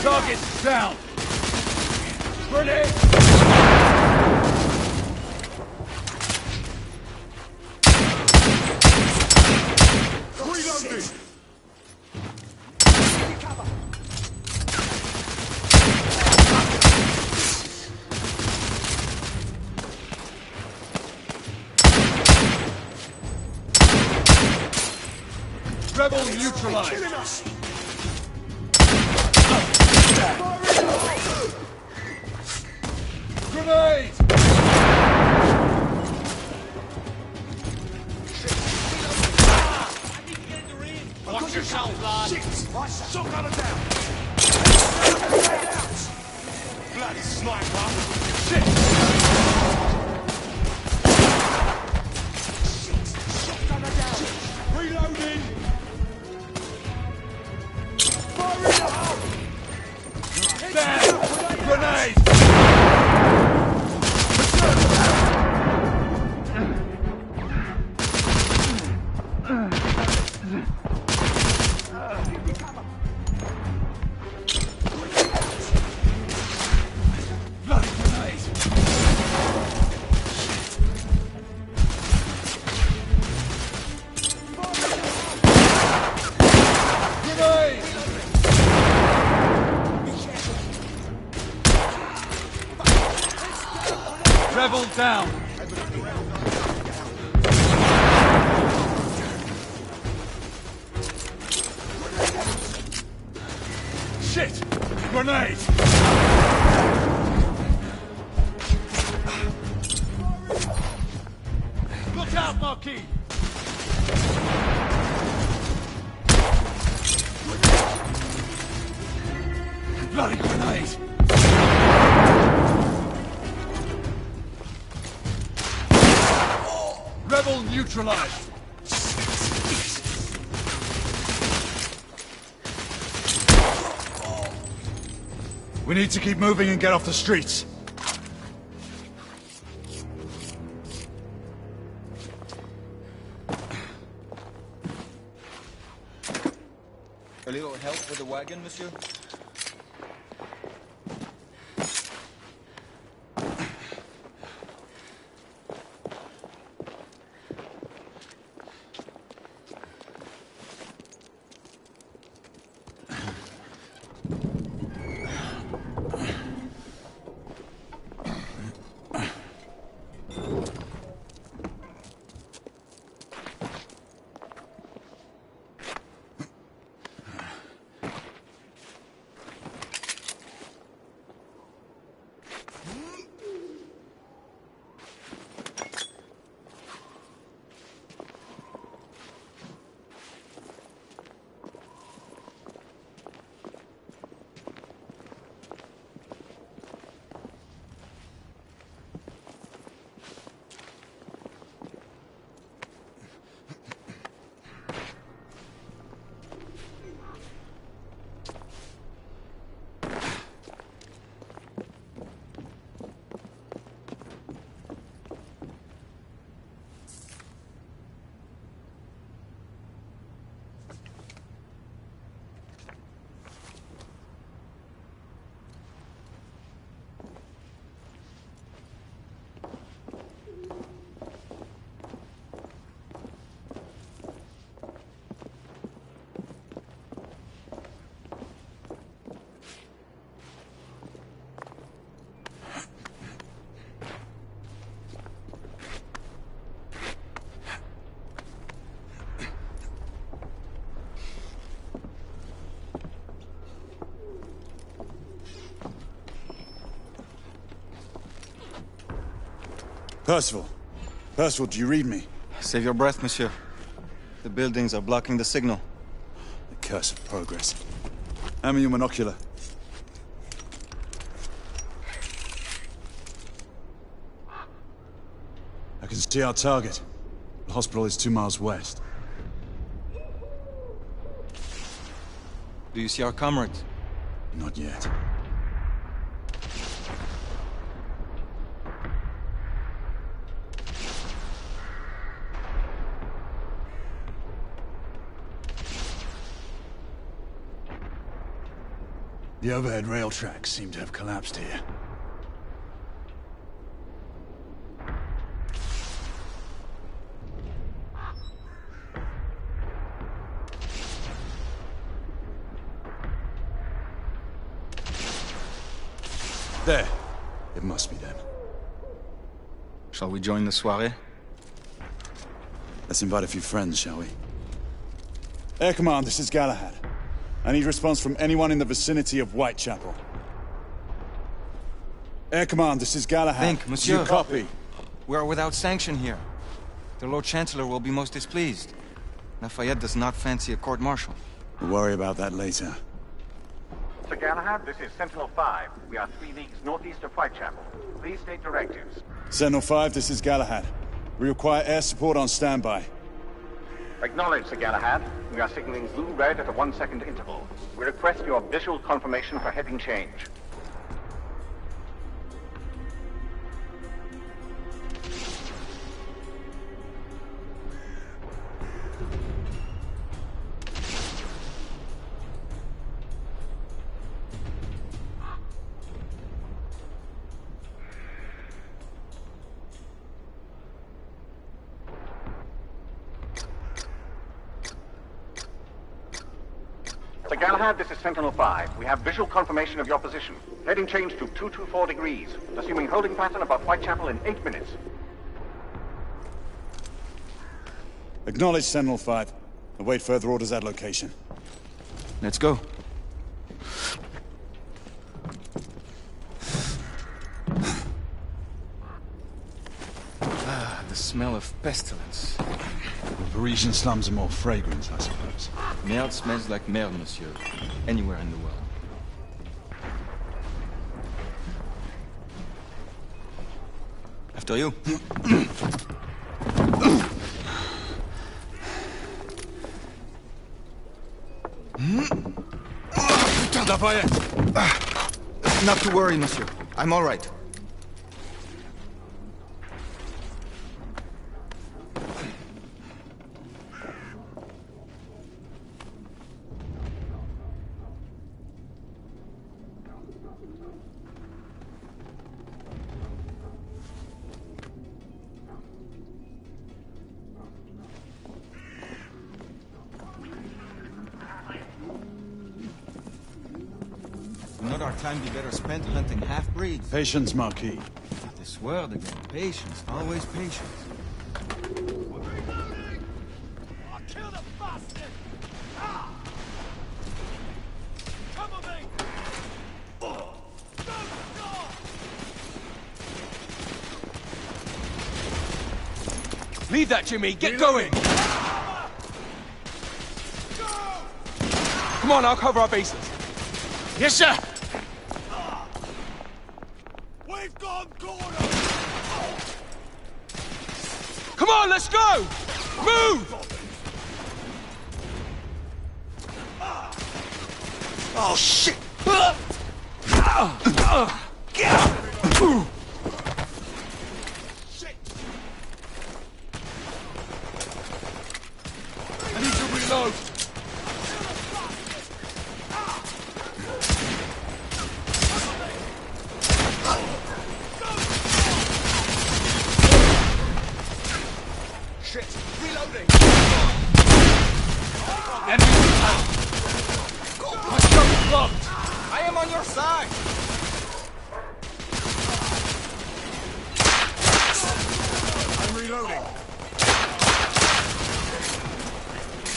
Target down! Grenade! Reloading! Rebel neutralized! Grenade! Watch Watch yourself, lad! Shit! Some gunner down! Bloody sniper! Shit! Shotgunner down! Reloading! Fire in the hole! There! Grenade! Rebel down! Shit! Grenade! Look out, Marquis! Bloody grenade! Rebel neutralized! We need to keep moving and get off the streets. A little help with the wagon, monsieur? Percival. Percival, do you read me? Save your breath, monsieur. The buildings are blocking the signal. The curse of progress. Hand me your monocular. I can see our target. The hospital is 2 miles west. Do you see our comrades? Not yet. The overhead rail tracks seem to have collapsed here. There. It must be them. Shall we join the soirée? Let's invite a few friends, shall we? Air Command, this is Galahad. I need response from anyone in the vicinity of Whitechapel. Air Command, this is Galahad. Think, monsieur. You copy? We are without sanction here. The Lord Chancellor will be most displeased. Lafayette does not fancy a court-martial. We'll worry about that later. Sir Galahad, this is Sentinel-5. We are 3 leagues northeast of Whitechapel. Please state directives. Sentinel-5, this is Galahad. We require air support on standby. Acknowledged, Sir Galahad. We are signaling blue-red at a 1-second interval. We request your visual confirmation for heading change. Sir Galahad, this is Sentinel-5. We have visual confirmation of your position. Heading change to 224 degrees. Assuming holding pattern above Whitechapel in 8 minutes. Acknowledge Sentinel-5. Await further orders at location. Let's go. The smell of pestilence. The Parisian slums are more fragrant, I suppose. Merde smells like merde, monsieur. Anywhere in the world. After you. Putain, Lafayette! Not to worry, monsieur. I'm all right. Would not our time be better spent hunting half-breeds? Patience, Marquis. This word again. Patience. Always patience. Leave that, Jimmy! Get going! Come on, I'll cover our bases. Yes, sir! We've gone corner! Come on, let's go! Move! Oh, shit! I need to reload. Shit! Reloading! Enemy out! My shot is blocked! I am on your side! I'm reloading.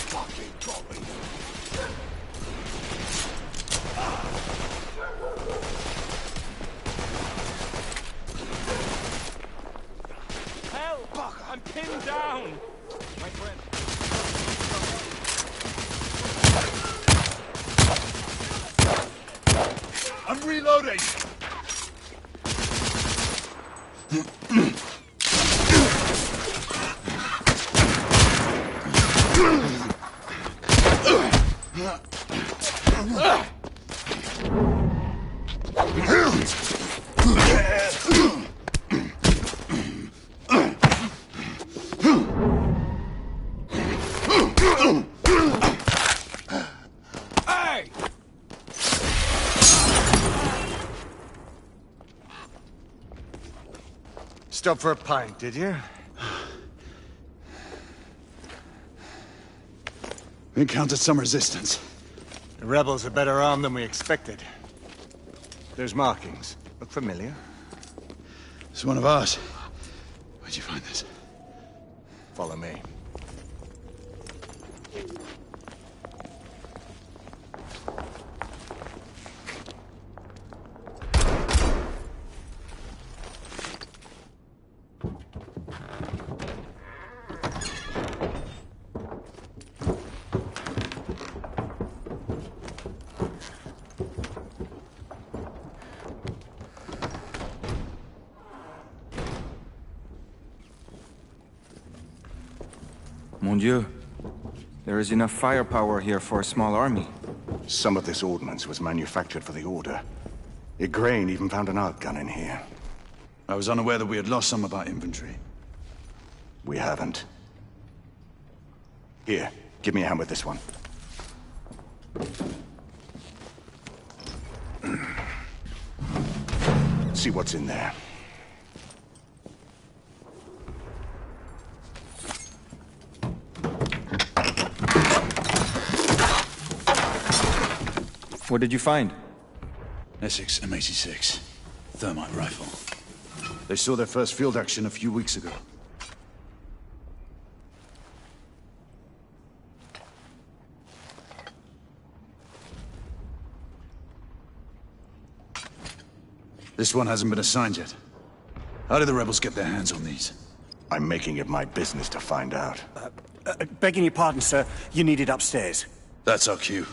Fucking got me. Help! I'm pinned down! My friend. I'm reloading. Hey! Stop for a pint, did you? We encountered some resistance. The rebels are better armed than we expected. Those markings look familiar. It's one of ours. Where'd you find this? Follow me. Mon Dieu. There is enough firepower here for a small army. Some of this ordnance was manufactured for the Order. Igraine even found an arc gun in here. I was unaware that we had lost some of our inventory. We haven't. Here, give me a hand with this one. See what's in there. What did you find? Essex M86. Thermite rifle. They saw their first field action a few weeks ago. This one hasn't been assigned yet. How did the rebels get their hands on these? I'm making it my business to find out. Begging your pardon, sir. You need it upstairs. That's our cue.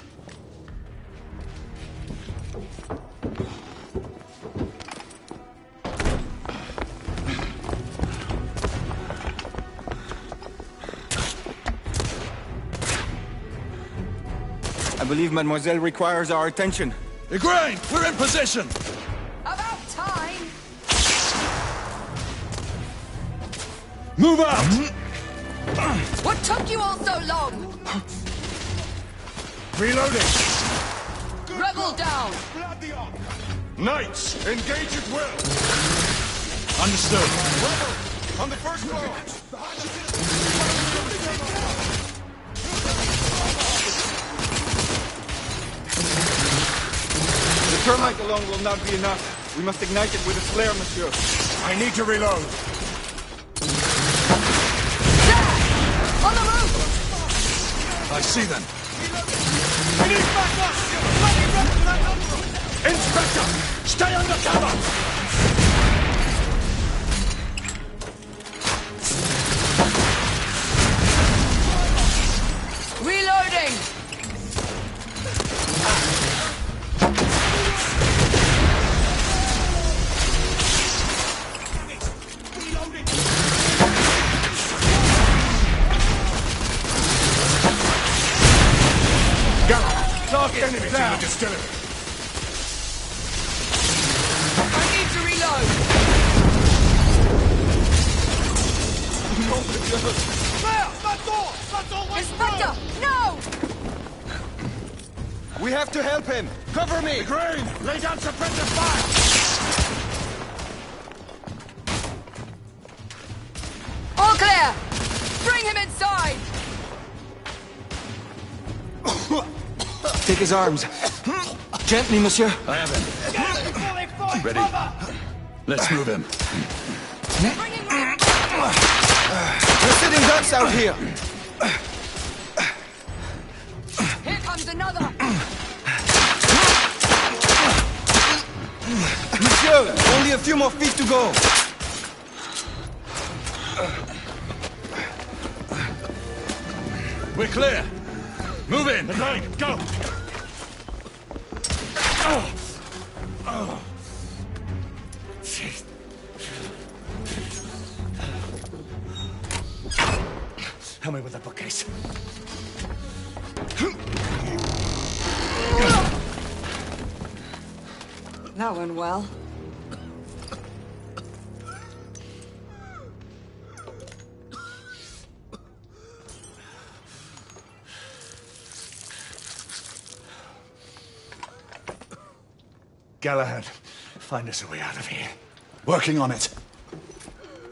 I believe Mademoiselle requires our attention. Igraine, we're in position! About time! Move out! What took you all so long? Reloading! Rebel down! Knights, engage at will! Understood. Rebel, on the first floor! The termite alone will not be enough. We must ignite it with a flare, monsieur. I need to reload. On the roof! I see them. We need backup! Bloody rebels outnumbered! Inspector, stay under cover! Reloading! Target enemy down. In the distillery. I need to reload! There! That door! That's all way Inspector! No! We have to help him! Cover me! Igraine, lay down suppressive fire! All clear! Bring him inside! Take his arms. Gently, monsieur. I have him. Ready. Let's move him. We're sitting ducks out here. Here comes another! Monsieur, only a few more feet to go. We're clear. Move in. Igraine, go! Help me with the bookcase. That went well. Galahad, find us a way out of here. Working on it.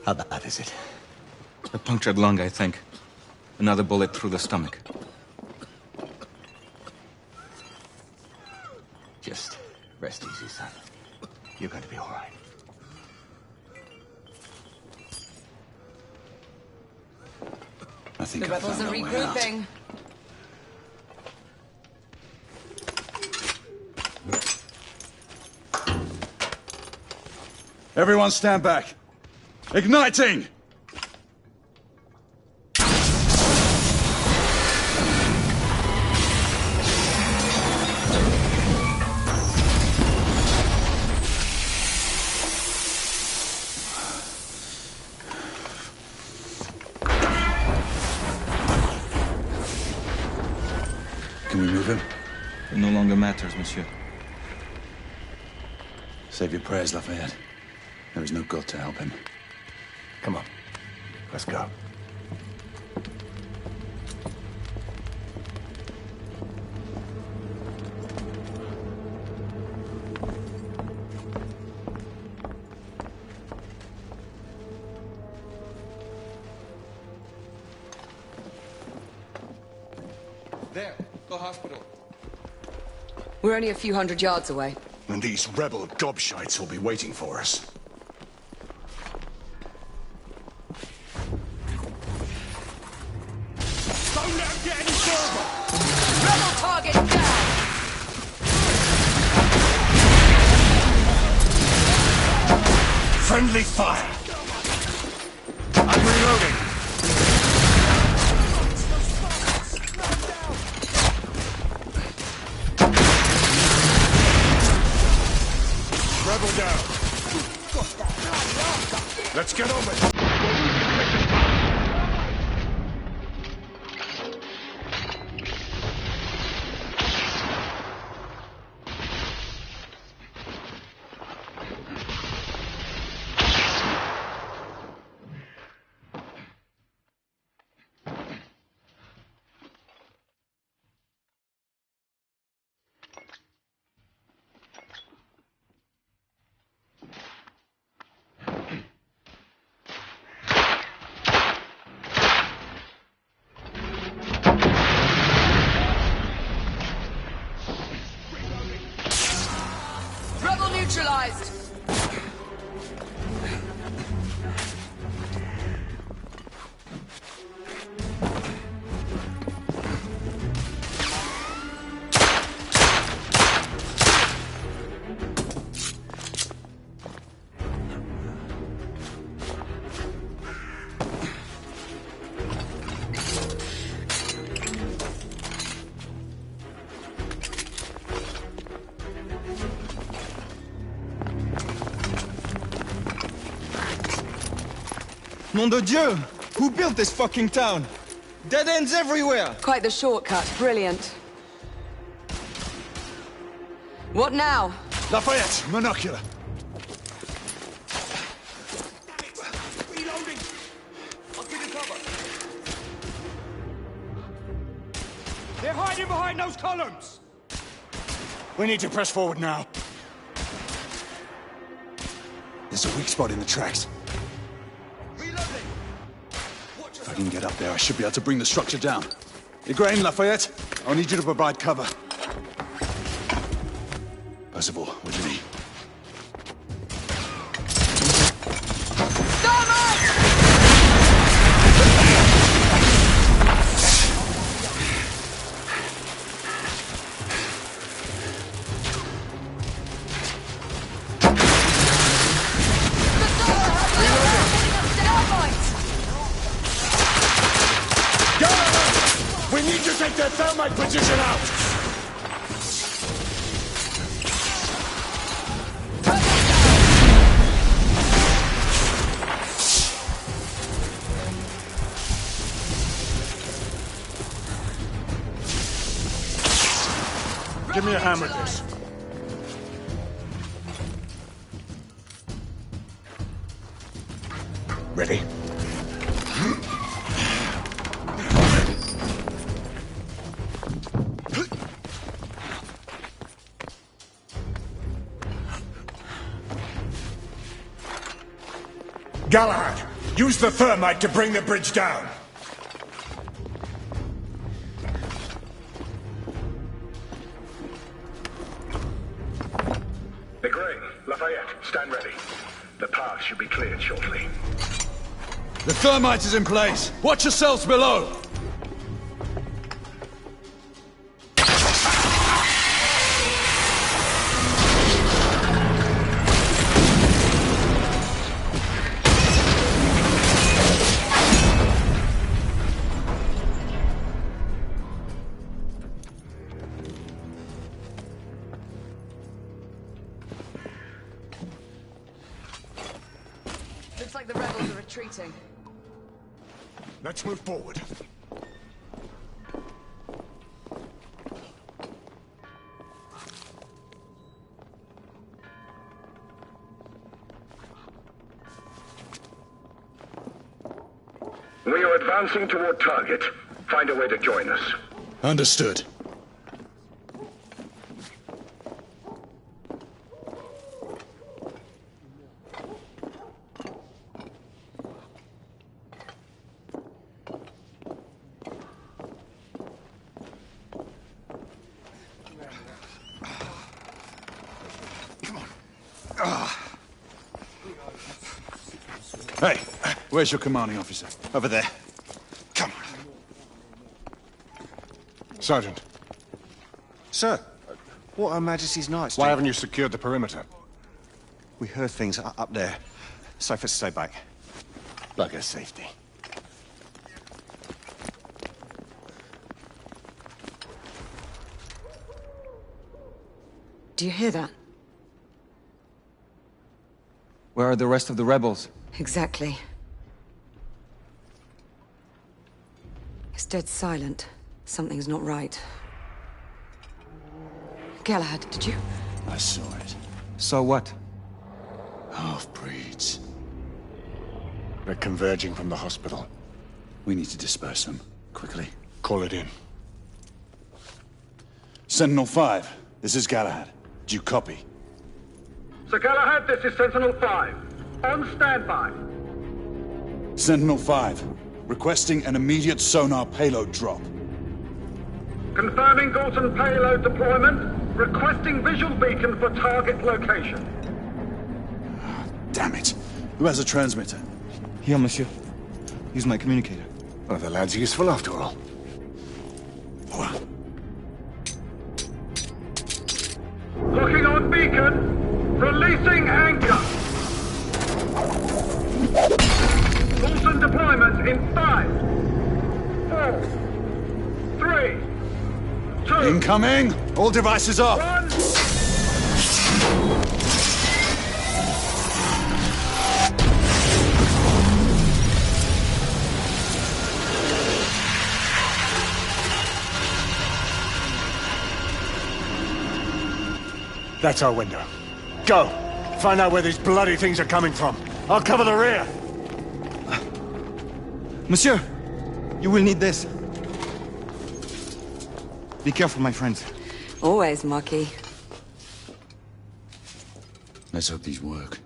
How bad is it? A punctured lung, I think. Another bullet through the stomach. Just rest easy, son. You're going to be all right. I think The rebels are regrouping. Everyone stand back. Igniting! we move him? It no longer matters, monsieur. Save your prayers, Lafayette. There is no God to help him. Come on. Let's go. There, the hospital. We're only a few hundred yards away. And these rebel gobshites will be waiting for us. Don't let him get any further! Rebel target down! Friendly fire! I'm reloading! Rebel down! Let's get on with it! Rebel neutralized! Nom de Dieu! Who built this fucking town? Dead ends everywhere! Quite the shortcut. Brilliant. What now? Lafayette, monocular. Reloading! I'll give you cover. They're hiding behind those columns! We need to press forward now. There's a weak spot in the tracks. If I can get up there, I should be able to bring the structure down. Igraine, Lafayette, I'll need you to provide cover. Percival, with me. We need to take their thermite position out! Give me a hand with this. Ready? Galahad, use the thermite to bring the bridge down. Igraine, Lafayette, stand ready. The path should be cleared shortly. The thermite is in place. Watch yourselves below. Looks like the rebels are retreating. Let's move forward. Advancing toward target. Find a way to join us. Understood. Hey, where's your commanding officer? Over there. Come on. Sergeant. Sir, what Her Majesty's Knights Why do? haven't you secured the perimeter? We heard things up there. Safer to stay back. Bugger safety. Do you hear that? Where are the rest of the rebels? Exactly. It's dead silent. Something's not right. Galahad, did you? I saw it. So what? Half-breeds. They're converging from the hospital. We need to disperse them. Quickly. Call it in. Sentinel-5, this is Galahad. Do you copy? Sir Galahad, this is Sentinel-5. On standby. Sentinel-5, requesting an immediate sonar payload drop. Confirming Galton payload deployment. Requesting visual beacon for target location. Damn it. Who has a transmitter? Here, monsieur. Use my communicator. Oh, the lad's useful after all. Locking on beacon. Releasing anchor. Galton deployment in 5, 4, 3, 2... Incoming! All devices off! 1. That's our window. Go! Find out where these bloody things are coming from. I'll cover the rear! Monsieur! You will need this. Be careful, my friends. Always, Marquis. Let's hope these work.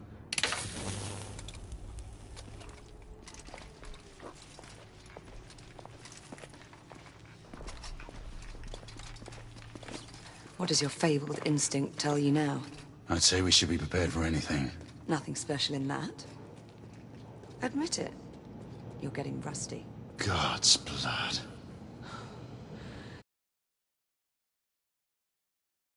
What does your fabled instinct tell you now? I'd say we should be prepared for anything. Nothing special in that. Admit it. You're getting rusty. God's blood.